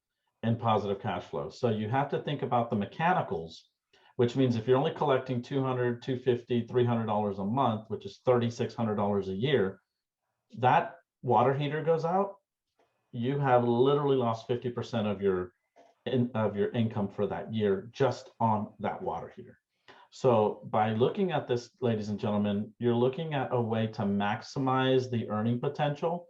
in positive cash flow. So you have to think about the mechanicals, which means if you're only collecting $200, $250, $300 a month, which is $3,600 a year, that water heater goes out, you have literally lost 50% of your of your income for that year just on that water heater. So by looking at this, ladies and gentlemen, you're looking at a way to maximize the earning potential,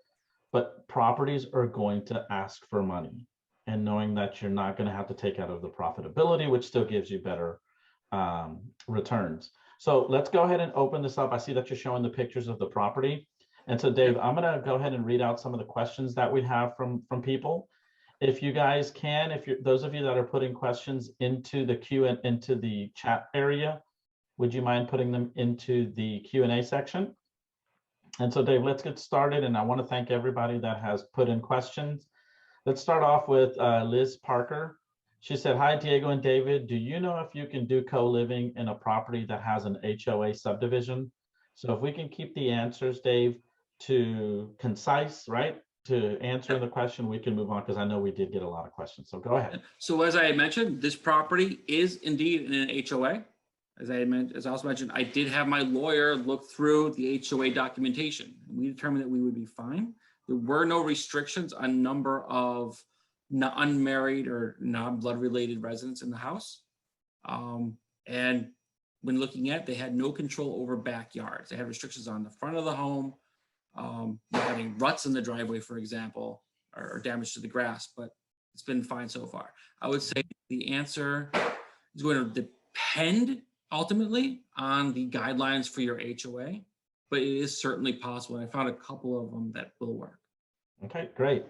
but properties are going to ask for money. And knowing that you're not going to have to take out of the profitability, which still gives you better returns. So let's go ahead and open this up. I see that you're showing the pictures of the property. And so Dave, I'm going to go ahead and read out some of the questions that we have from people. If you guys can, if you're those of you that are putting questions into the queue and into the chat area, would you mind putting them into the Q&A section? And so Dave, let's get started. And I want to thank everybody that has put in questions. Let's start off with Liz Parker. She said, hi, Diego and David. Do you know if you can do co-living in a property that has an HOA subdivision? So if we can keep the answers, Dave, to concise, right? To answer the question, we can move on because I know we did get a lot of questions. So go ahead.
So as I mentioned, this property is indeed in an HOA. As I also mentioned, I did have my lawyer look through the HOA documentation. We determined that we would be fine. There were no restrictions on number of unmarried or non-blood related residents in the house. And when looking at, they had no control over backyards. They had restrictions on the front of the home, having ruts in the driveway, for example, or damage to the grass, but it's been fine so far. I would say the answer is going to depend ultimately on the guidelines for your HOA, but it is certainly possible. And I found a couple of them that will work.
Okay, great.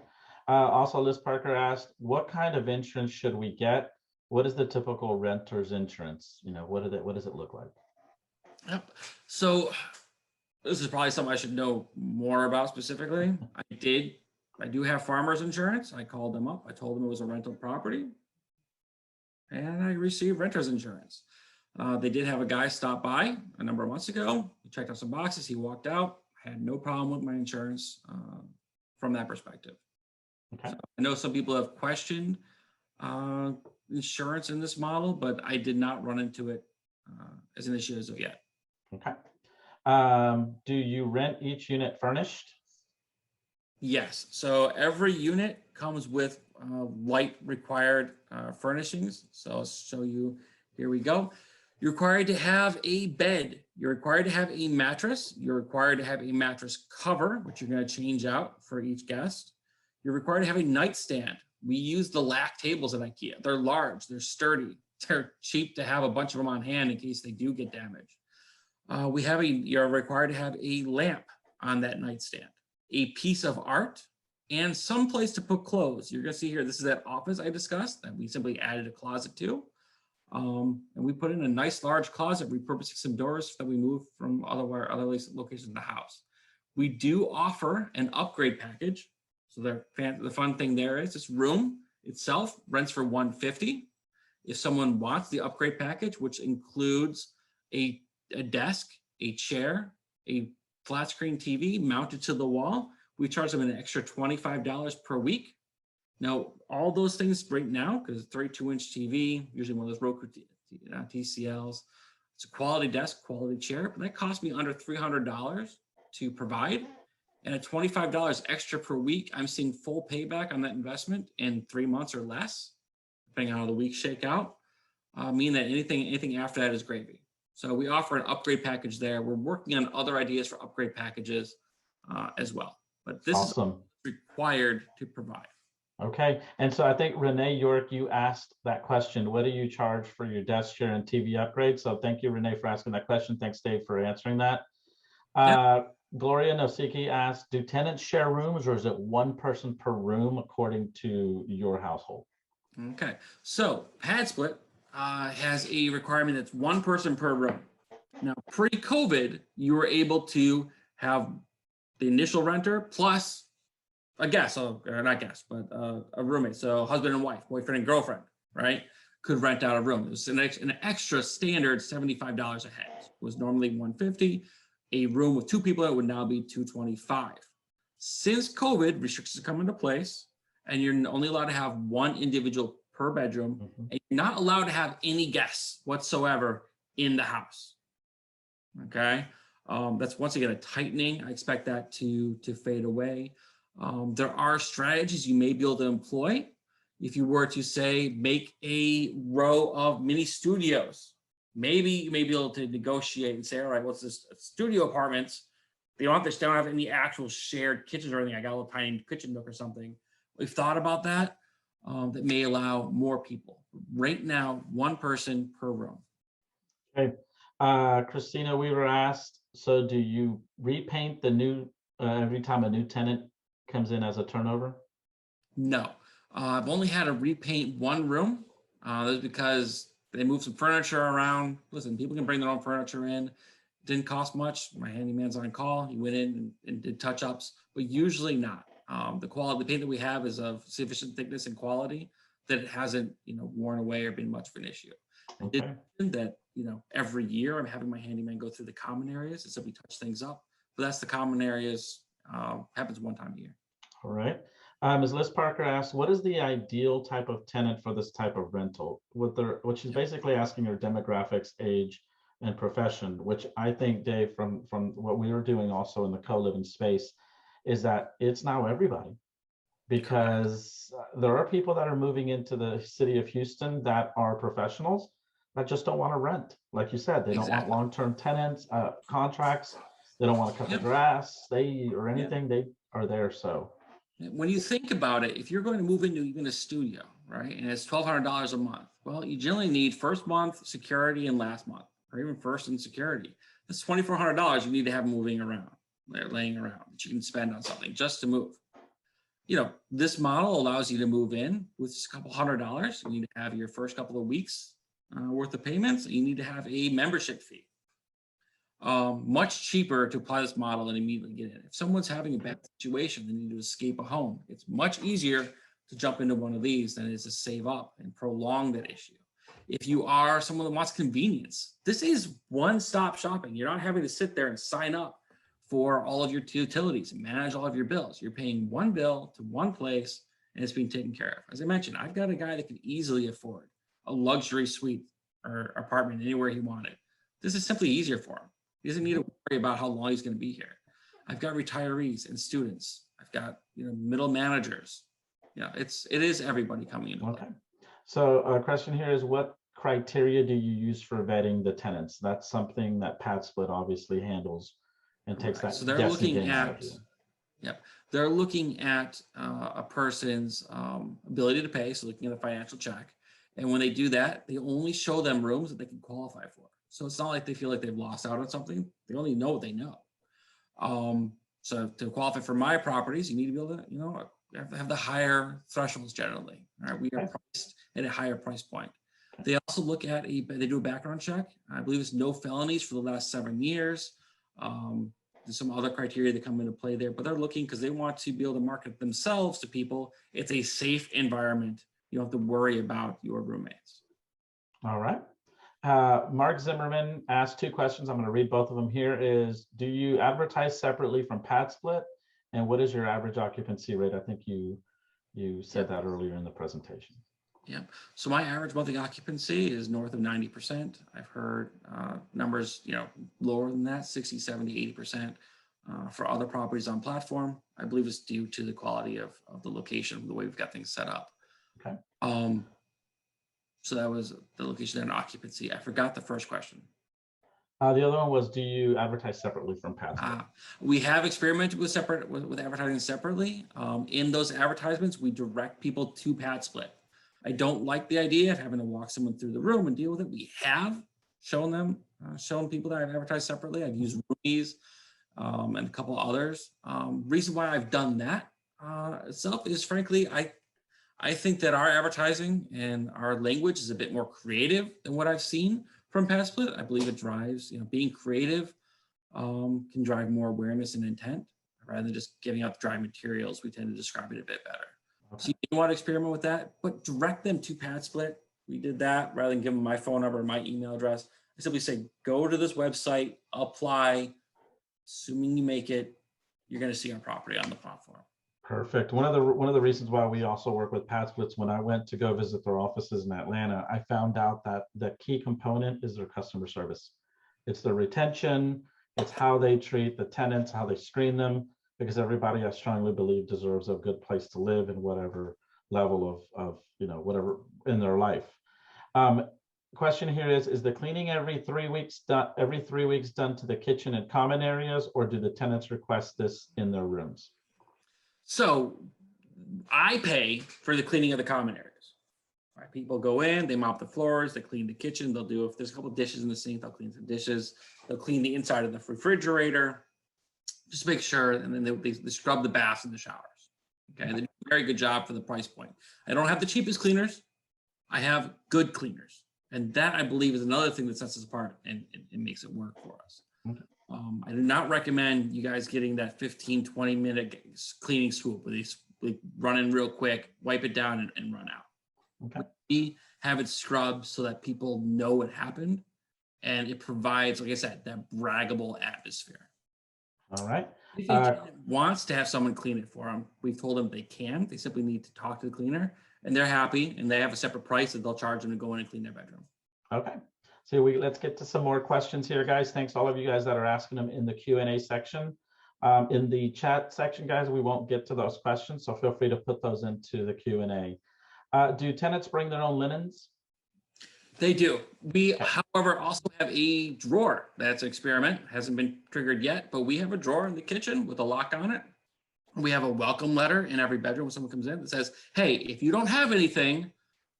Also, Liz Parker asked, what kind of insurance should we get? What is the typical renter's insurance? You know, what does it look like?
Yep. So this is probably something I should know more about specifically. I do have farmer's insurance. I called them up. I told them it was a rental property and I received renter's insurance. They did have a guy stop by a number of months ago. He checked out some boxes. He walked out. I had no problem with my insurance from that perspective.
Okay.
So I know some people have questioned insurance in this model, but I did not run into it as an issue as of yet.
Okay. Do you rent each unit furnished?
Yes. So every unit comes with light required furnishings. So I'll show you. Here we go. You're required to have a bed. You're required to have a mattress. You're required to have a mattress cover, which you're going to change out for each guest. You're required to have a nightstand. We use the LAC tables at IKEA. They're large. They're sturdy. They're cheap to have a bunch of them on hand in case they do get damaged. You're required to have a lamp on that nightstand, a piece of art, and some place to put clothes. You're going to see here, this is that office I discussed that we simply added a closet to. And we put in a nice large closet, repurposing some doors that we moved from other locations in the house. We do offer an upgrade package. So the fun thing there is this room itself rents for $150. If someone wants the upgrade package, which includes a desk, a chair, a flat screen TV mounted to the wall, we charge them an extra $25 per week. Now, all those things right now, because 32-inch TV, usually one of those Roku TCLs, it's a quality desk, quality chair, but that cost me under $300 to provide. And at $25 extra per week, I'm seeing full payback on that investment in 3 months or less, depending on how the weeks shake out, meaning that anything after that is gravy. So we offer an upgrade package there. We're working on other ideas for upgrade packages as well. But this
Awesome.
is required to provide.
Okay. And so I think Renee York, you asked that question. What do you charge for your desk chair and TV upgrade? So thank you, Renee, for asking that question. Thanks, Dave, for answering that. Gloria Nosiki asked, do tenants share rooms or is it one person per room according to your household?
Okay. So pad split has a requirement that's one person per room. Now, pre-COVID, you were able to have the initial renter plus a guest, or not guest, but a roommate. So husband and wife, boyfriend and girlfriend, right? Could rent out a room. It was an extra standard $75 a head. It was normally $150. A room with two people, it would now be $225. Since COVID, restrictions come into place, and you're only allowed to have one individual per bedroom, and you're not allowed to have any guests whatsoever in the house. Okay, that's once again a tightening. I expect that to fade away. There are strategies you may be able to employ. if you were to say, make a row of mini studios, maybe you may be able to negotiate and say, all right, what's this studio apartments? They don't have any actual shared kitchens or anything. I got a little tiny kitchen nook or something. We've thought about that. That may allow more people. Right now, one person per room.
Okay. Christina, we were asked, so do you repaint the new every time a new tenant comes in as a turnover?
No, I've only had to repaint one room. That's because they moved some furniture around. Listen, people can bring their own furniture in. Didn't cost much. My handyman's on call. He went in and did touch-ups, but usually not. The paint that we have is of sufficient thickness and quality that it hasn't, worn away or been much of an issue. I did
Okay.
mention that, every year I'm having my handyman go through the common areas and so we touch things up. But that's the common areas. Happens one time a year.
All right. Ms. Liz Parker asked, what is the ideal type of tenant for this type of rental? What she's basically asking her demographics, age, and profession, which I think, Dave, from what we were doing also in the co-living space, is that it's now everybody. Because there are people that are moving into the city of Houston that are professionals that just don't want to rent. Like you said, they don't want
Exactly.
long-term tenants, contracts. They don't want to cut the
Yep.
grass, or
Yep.
anything. They are there. So
When you think about it, if you're going to move into even a studio, right, and it's $1,200 a month, well, you generally need first month security and last month, or even first and security. That's $2,400 you need to have moving around, laying around that you can spend on something just to move. This model allows you to move in with just a couple $100. You need to have your first couple of weeks worth of payments. And you need to have a membership fee. Much cheaper to apply this model and immediately get in. If someone's having a bad situation, they need to escape a home. It's much easier to jump into one of these than it is to save up and prolong that issue. If you are someone that wants convenience, this is one-stop shopping. You're not having to sit there and sign up for all of your utilities and manage all of your bills. You're paying one bill to one place and it's being taken care of. As I mentioned, I've got a guy that can easily afford a luxury suite or apartment anywhere he wanted. This is simply easier for him. He doesn't need to worry about how long he's going to be here. I've got retirees and students. I've got middle managers. It is everybody coming into play.
okay. So a question here is, what criteria do you use for vetting the tenants? That's something that PadSplit obviously handles and takes that
So they're
guessing
looking
game out of
at,
you.
they're looking at a person's ability to pay, so looking at a financial check. And when they do that, they only show them rooms that they can qualify for. So it's not like they feel like they've lost out on something. They only know what they know. So to qualify for my properties, you need to be able to, have the higher thresholds generally. All right, we are priced at a higher price point. They also look at they do a background check. I believe it's no felonies for the last 7 years. There's some other criteria that come into play there, but they're looking because they want to be able to market themselves to people. It's a safe environment. You don't have to worry about your roommates.
All right. Mark Zimmerman asked 2 questions. I'm going to read both of them here. Is, do you advertise separately from PadSplit? And what is your average occupancy rate? I think you said that earlier in the presentation.
Yeah. So my average monthly occupancy is north of 90%. I've heard numbers, lower than that, 60, 70, 80% for other properties on platform. I believe it's due to the quality of the location, the way we've got things set up.
Okay.
So that was the location and occupancy. I forgot the first question.
The other one was, do you advertise separately from PadSplit?
We have experimented with advertising separately. In those advertisements, we direct people to PadSplit. I don't like the idea of having to walk someone through the room and deal with it. We have shown people that I've advertised separately. I've used Roomies and a couple others. Reason why I've done that itself is, frankly, I think that our advertising and our language is a bit more creative than what I've seen from PadSplit. I believe it drives, being creative can drive more awareness and intent rather than just giving out dry materials. We tend to describe it a bit better. Okay. So you want to experiment with that, but direct them to PadSplit. We did that rather than give them my phone number or my email address. I simply say, go to this website, apply. Assuming you make it, you're going to see our property on the platform.
Perfect. One of the reasons why we also work with PadSplits, when I went to go visit their offices in Atlanta, I found out that the key component is their customer service. It's their retention. It's how they treat the tenants, how they screen them, because everybody, I strongly believe, deserves a good place to live in whatever level of whatever in their life. Question here is the cleaning every 3 weeks done to the kitchen and common areas, or do the tenants request this in their rooms?
So I pay for the cleaning of the common areas. Right, people go in, they mop the floors, they clean the kitchen. They'll do, if there's a couple of dishes in the sink, they'll clean some dishes. They'll clean the inside of the refrigerator, just make sure. And then they scrub the baths and the showers. Okay, they do a very good job for the price point. I don't have the cheapest cleaners. I have good cleaners, and that, I believe, is another thing that sets us apart and it makes it work for us.
Okay.
I do not recommend you guys getting that 15-20 minute cleaning swoop where they run in real quick, wipe it down, and run out.
Okay.
We have it scrubbed so that people know what happened, and it provides, like I said, that braggable atmosphere.
All right.
If a tenant wants to have someone clean it for them, we've told them they can. They simply need to talk to the cleaner, and they're happy, and they have a separate price that they'll charge them to go in and clean their bedroom.
Okay. So let's get to some more questions here, guys. Thanks to all of you guys that are asking them in the Q&A section. In the chat section, guys, we won't get to those questions, so feel free to put those into the Q&A. Do tenants bring their own linens?
They do. We, however, also have a drawer. That's an experiment. Hasn't been triggered yet, but we have a drawer in the kitchen with a lock on it. We have a welcome letter in every bedroom when someone comes in that says, hey, if you don't have anything,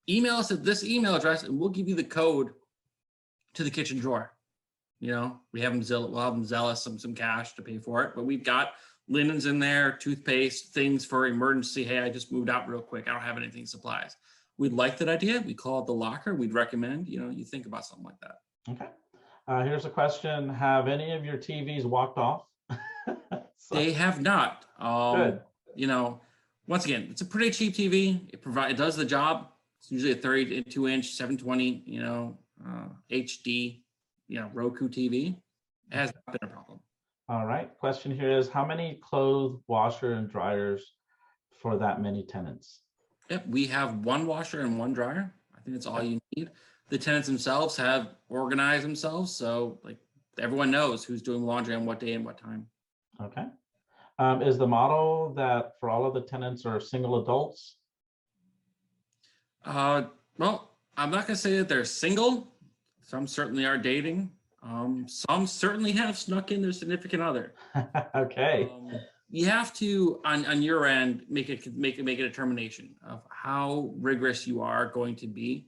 email us at this email address and we'll give you the code to the kitchen drawer. We'll have them Zelle us some cash to pay for it, but we've got linens in there, toothpaste, things for emergency. Hey, I just moved out real quick. I don't have anything, supplies. We'd like that idea. We call it the locker. We'd recommend, you think about something like that.
Okay. Here's a question. Have any of your TVs walked off?
They have not.
Good.
Once again, it's a pretty cheap TV. It does the job. It's usually a 32-inch, 720, HD, Roku TV. It has not been a problem. All
right. Question here is, how many clothes washer and dryers for that many tenants?
Yep, we have one washer and one dryer. I think that's all you need. The tenants themselves have organized themselves, so like everyone knows who's doing laundry on what day and what time.
Okay. Is the model that for all of the tenants are single adults?
Well, I'm not going to say that they're single. Some certainly are dating. Some certainly have snuck in their significant other.
Okay.
You have to, on your end, make a determination of how rigorous you are going to be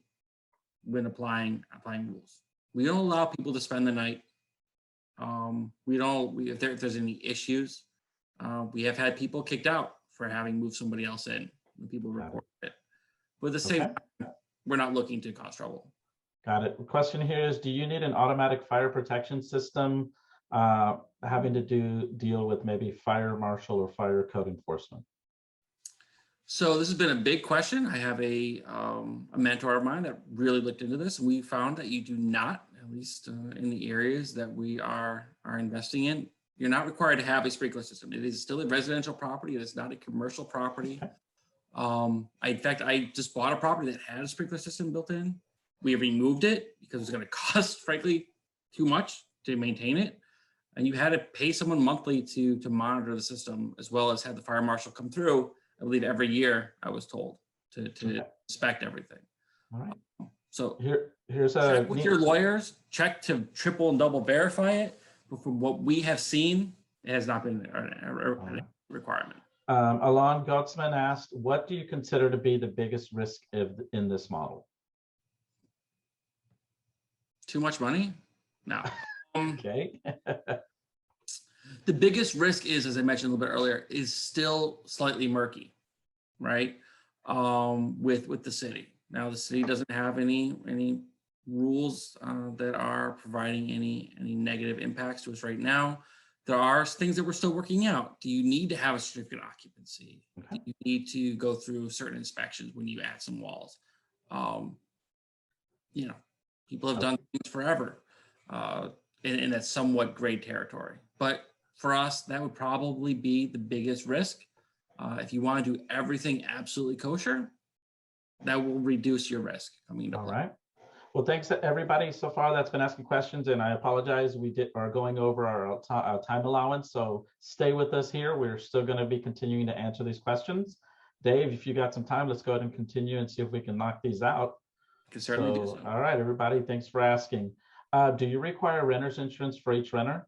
when applying rules. We don't allow people to spend the night. If there's any issues, we have had people kicked out for having moved somebody else in when people report it. But at the same time, we're not looking to cause trouble.
Got it. The question here is, do you need an automatic fire protection system having to deal with maybe fire marshal or fire code enforcement?
So this has been a big question. I have a mentor of mine that really looked into this, and we found that you do not, at least in the areas that we are investing in, you're not required to have a sprinkler system. It is still a residential property. It is not a commercial property. In fact, I just bought a property that had a sprinkler system built in. We removed it because it was going to cost, frankly, too much to maintain it. And you had to pay someone monthly to monitor the system, as well as have the fire marshal come through, I believe every year, I was told, to inspect everything.
All right.
So
here's
check with your lawyers, check to triple and double verify it. But from what we have seen, it has not been a requirement.
Alon Gottsman asked, what do you consider to be the biggest risk in this model?
Too much money? No.
Okay.
The biggest risk is, as I mentioned a little bit earlier, is still slightly murky, right? With the city. Now the city doesn't have any rules that are providing any negative impacts to us right now. There are things that we're still working out. Do you need to have a certificate of occupancy?
Okay.
Do you need to go through certain inspections when you add some walls? People have done things forever, and that's somewhat gray territory. But for us, that would probably be the biggest risk. If you want to do everything absolutely kosher, that will reduce your risk coming into play.
All right. Well, thanks to everybody so far that's been asking questions, and I apologize, we are going over our time allowance, so stay with us here. We're still going to be continuing to answer these questions. Dave, if you got some time, let's go ahead and continue and see if we can knock these out.
Can certainly do so.
All right, everybody, thanks for asking. Do you require renter's insurance for each renter?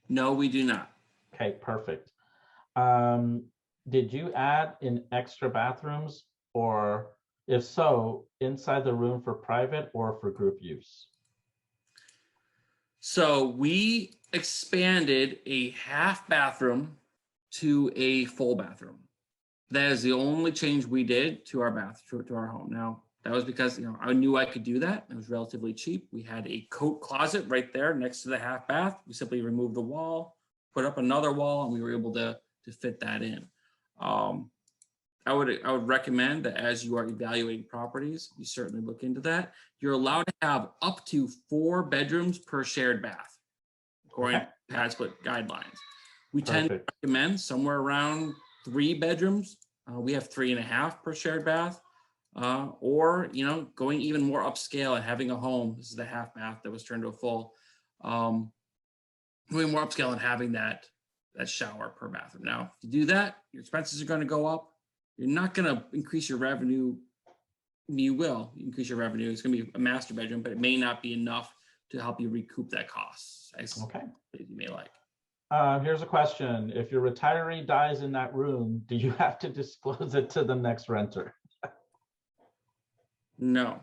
No, we do not.
Okay, perfect. Did you add in extra bathrooms, or if so, inside the room for private or for group use?
So we expanded a half bathroom to a full bathroom. That is the only change we did to our to our home. Now, that was because I knew I could do that. It was relatively cheap. We had a coat closet right there next to the half bath. We simply removed the wall, put up another wall, and we were able to fit that in. I would recommend that as you are evaluating properties, you certainly look into that. You're allowed to have up to 4 bedrooms per shared bath, according to pad split guidelines. We tend to recommend somewhere around 3 bedrooms. We have 3.5 per shared bath, or going even more upscale and having a home. This is the half bath that was turned to a full. Going more upscale and having that shower per bathroom. Now, if you do that, your expenses are going to go up. You're not going to increase your revenue. You will increase your revenue. It's going to be a master bedroom, but it may not be enough to help you recoup that cost.
Okay.
As you may like.
Here's a question. If your retiree dies in that room, do you have to disclose it to the next renter?
No.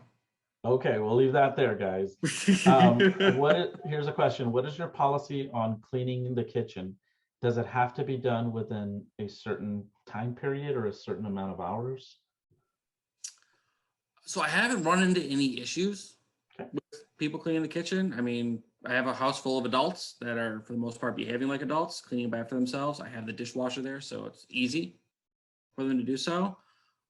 Okay, we'll leave that there, guys. Here's a question. What is your policy on cleaning the kitchen? Does it have to be done within a certain time period or a certain amount of hours?
So I haven't run into any issues with people cleaning the kitchen. I mean, I have a house full of adults that are, for the most part, behaving like adults, cleaning back for themselves. I have the dishwasher there, so it's easy for them to do so.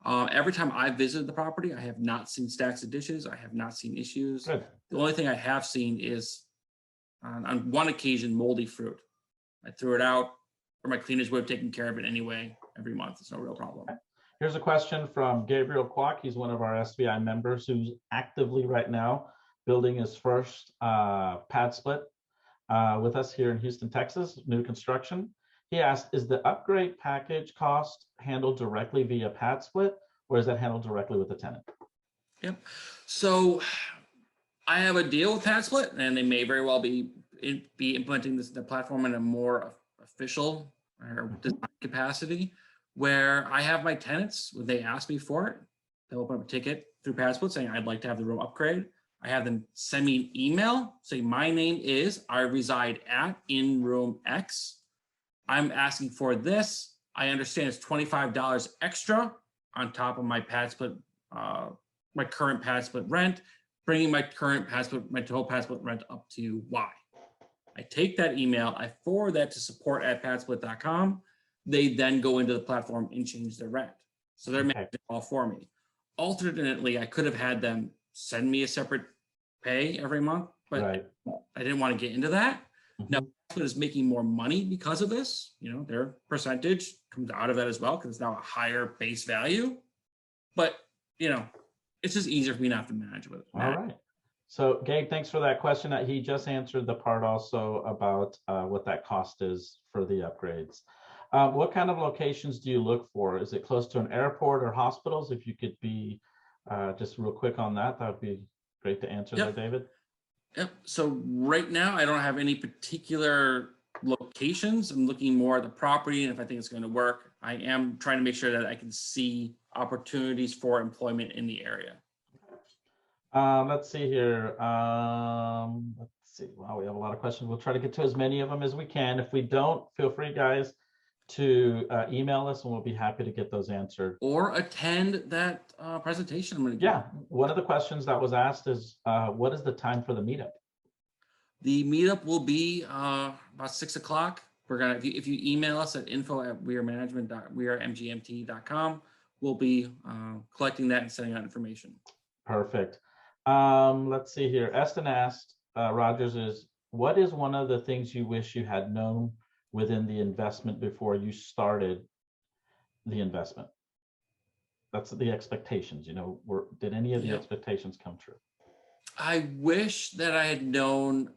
Every time I visited the property, I have not seen stacks of dishes. I have not seen issues.
Good.
The only thing I have seen is, on one occasion, moldy fruit. I threw it out, or my cleaners would have taken care of it anyway every month. It's no real problem.
Here's a question from Gabriel Kwok. He's one of our SBI members who's actively right now building his first pad split with us here in Houston, Texas, new construction. He asked, is the upgrade package cost handled directly via pad split, or is that handled directly with the tenant?
Yep. So I have a deal with pad split, and they may very well be implementing the platform in a more official or design capacity, where I have my tenants, when they ask me for it, they'll open up a ticket through pad split saying, I'd like to have the room upgrade. I have them send me an email saying, my name is, I reside at in room X. I'm asking for this. I understand it's $25 extra on top of my pad split, my current pad split rent, bringing my current pad split, my total pad split rent up to Y. I take that email, I forward that to support@padsplit.com. They then go into the platform and change their rent. So they're managing it all for me. Alternately, I could have had them send me a separate pay every month, but I didn't want to get into that. Now, Padsplit is making more money because of this. Their percentage comes out of that as well because it's now a higher base value. But, it's just easier for me not to manage with it.
All right. So Gabe, thanks for that question. He just answered the part also about what that cost is for the upgrades. What kind of locations do you look for? Is it close to an airport or hospitals? If you could be just real quick on that, that would be great to answer there, David.
Yep. So right now, I don't have any particular locations. I'm looking more at the property, and if I think it's going to work, I am trying to make sure that I can see opportunities for employment in the area.
Let's see here. Let's see. Wow, we have a lot of questions. We'll try to get to as many of them as we can. If we don't, feel free, guys, to email us, and we'll be happy to get those answered.
Or attend that presentation I'm going to give.
Yeah. One of the questions that was asked is, what is the time for the meetup?
The meetup will be about 6 o'clock. We're gonna, if you email us at info@wearemgmt.com, we'll be collecting that and sending out information.
Perfect. Let's see here. Eston asked, Rogers is, what is one of the things you wish you had known within the investment before you started the investment? That's the expectations, did any of the expectations come true?
I wish that I had known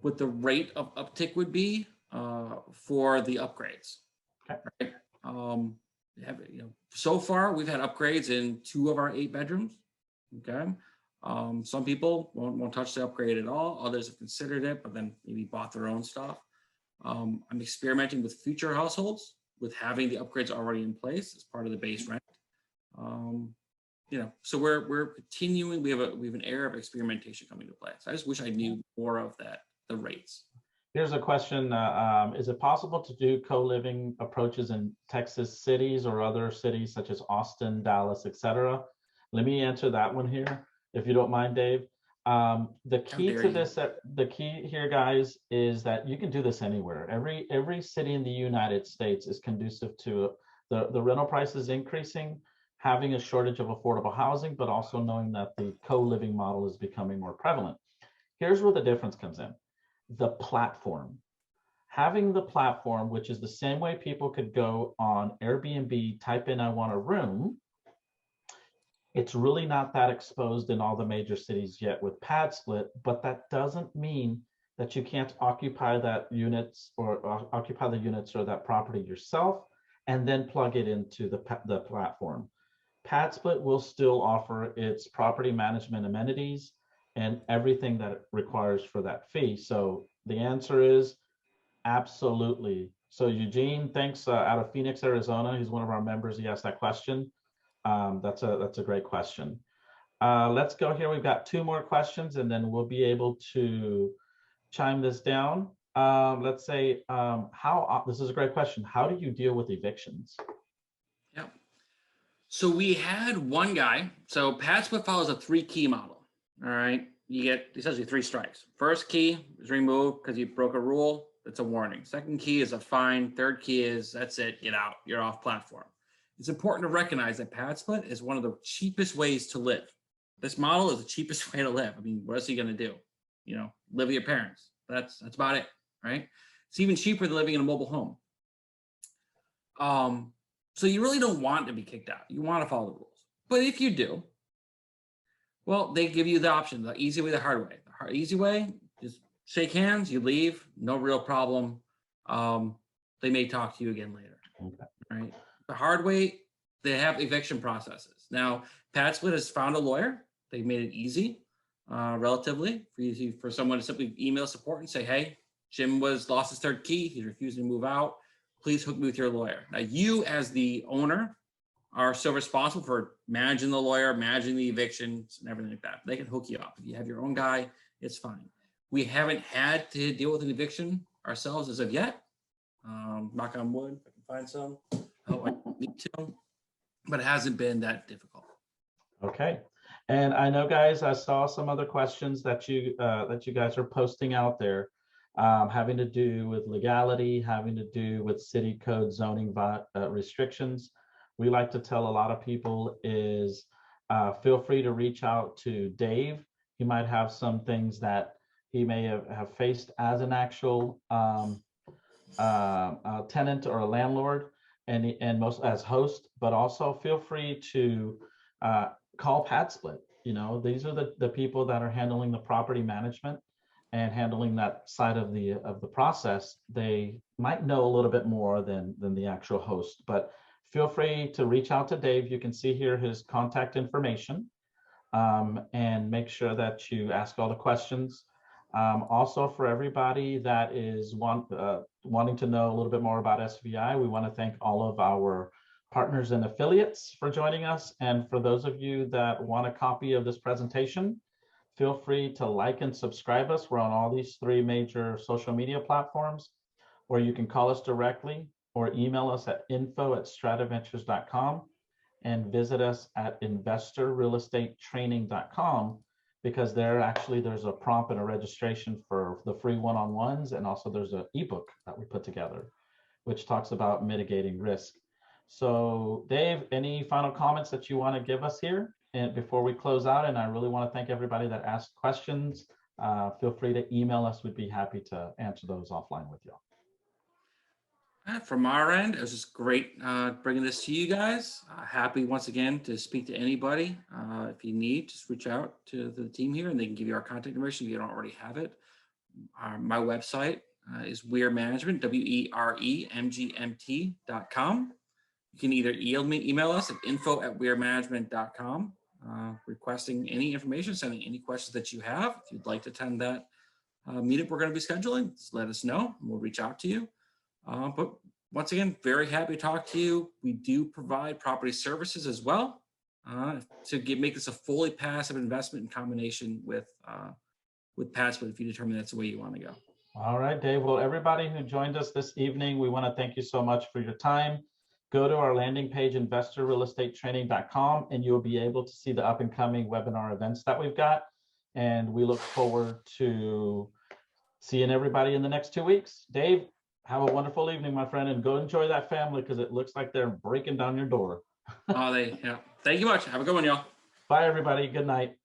what the rate of uptick would be for the upgrades.
Okay.
Right? so far we've had upgrades in 2 of our 8 bedrooms. Okay. Some people won't touch the upgrade at all. Others have considered it, but then maybe bought their own stuff. I'm experimenting with future households with having the upgrades already in place as part of the base rent. So we're continuing. We have an era of experimentation coming to play. So I just wish I knew more of that, the rates.
Here's a question. Is it possible to do co-living approaches in Texas cities or other cities such as Austin, Dallas, etc.? Let me answer that one here, if you don't mind, Dave. The key to this, the key here, guys, is that you can do this anywhere. Every city in the United States is conducive to the rental prices increasing, having a shortage of affordable housing, but also knowing that the co-living model is becoming more prevalent. Here's where the difference comes in. The platform. Having the platform, which is the same way people could go on Airbnb, type in, I want a room. It's really not that exposed in all the major cities yet with pad split, but that doesn't mean that you can't occupy that units or occupy the units or that property yourself and then plug it into the platform. Pad split will still offer its property management amenities and everything that it requires for that fee. So the answer is absolutely. So Eugene, thanks, out of Phoenix, Arizona. He's one of our members. He asked that question. That's a great question. Let's go here. We've got 2 more questions and then we'll be able to chime this down. Let's say, this is a great question. How do you deal with evictions?
Yep. So we had one guy. So pad split follows a 3-key model. All right. You get essentially 3 strikes. First key is removed because you broke a rule. That's a warning. Second key is a fine. Third key is that's it. Get out. You're off platform. It's important to recognize that pad split is one of the cheapest ways to live. This model is the cheapest way to live. I mean, what else are you going to do? Live with your parents. That's about it, right? It's even cheaper than living in a mobile home. So you really don't want to be kicked out. You want to follow the rules. But if you do, well, they give you the option, the easy way, the hard way. The easy way, just shake hands, you leave, no real problem. They may talk to you again later, right? The hard way, they have eviction processes. Now, pad split has found a lawyer. They've made it easy, relatively, for someone to simply email support and say, hey, Jim lost his 3rd key. He's refusing to move out. Please hook me with your lawyer. Now, you as the owner are still responsible for managing the lawyer, managing the evictions and everything like that. They can hook you up. If you have your own guy, it's fine. We haven't had to deal with an eviction ourselves as of yet. Knock on wood, if I can find some. Oh, I need to, but it hasn't been that difficult.
Okay. And I know, guys, I saw some other questions that you guys are posting out there, having to do with legality, having to do with city code zoning restrictions. We like to tell a lot of people is feel free to reach out to Dave. He might have some things that he may have faced as an actual tenant or a landlord and most as host, but also feel free to call pad split. These are the people that are handling the property management and handling that side of the process. They might know a little bit more than the actual host, but feel free to reach out to Dave. You can see here his contact information, and make sure that you ask all the questions. Also, for everybody that is wanting to know a little bit more about SVI, we want to thank all of our partners and affiliates for joining us. And for those of you that want a copy of this presentation, feel free to like and subscribe us. We're on all these 3 major social media platforms, or you can call us directly or email us at info@strataventures.com and visit us at investorrealestatetraining.com, because there's a prompt and a registration for the free one-on-ones, and also there's an ebook that we put together which talks about mitigating risk. So Dave, any final comments that you want to give us here and before we close out? And I really want to thank everybody that asked questions. Feel free to email us. We'd be happy to answer those offline with you.
From our end, it was just great bringing this to you guys. Happy once again to speak to anybody. If you need, just reach out to the team here and they can give you our contact information if you don't already have it. My website is WeReManagement, WeReMGMT.com. You can either email us at info@wearemanagement.com, requesting any information, sending any questions that you have. If you'd like to attend that meetup we're going to be scheduling, just let us know and we'll reach out to you. But once again, very happy to talk to you. We do provide property services as well to make this a fully passive investment in combination with passive if you determine that's the way you want to go.
All right, Dave. Well, everybody who joined us this evening, we want to thank you so much for your time. Go to our landing page, investorrealestatetraining.com, and you'll be able to see the up and coming webinar events that we've got. And we look forward to seeing everybody in the next 2 weeks. Dave, have a wonderful evening, my friend, and go enjoy that family because it looks like they're breaking down your door.
Yeah. Thank you much. Have a good one, y'all.
Bye, everybody. Good night.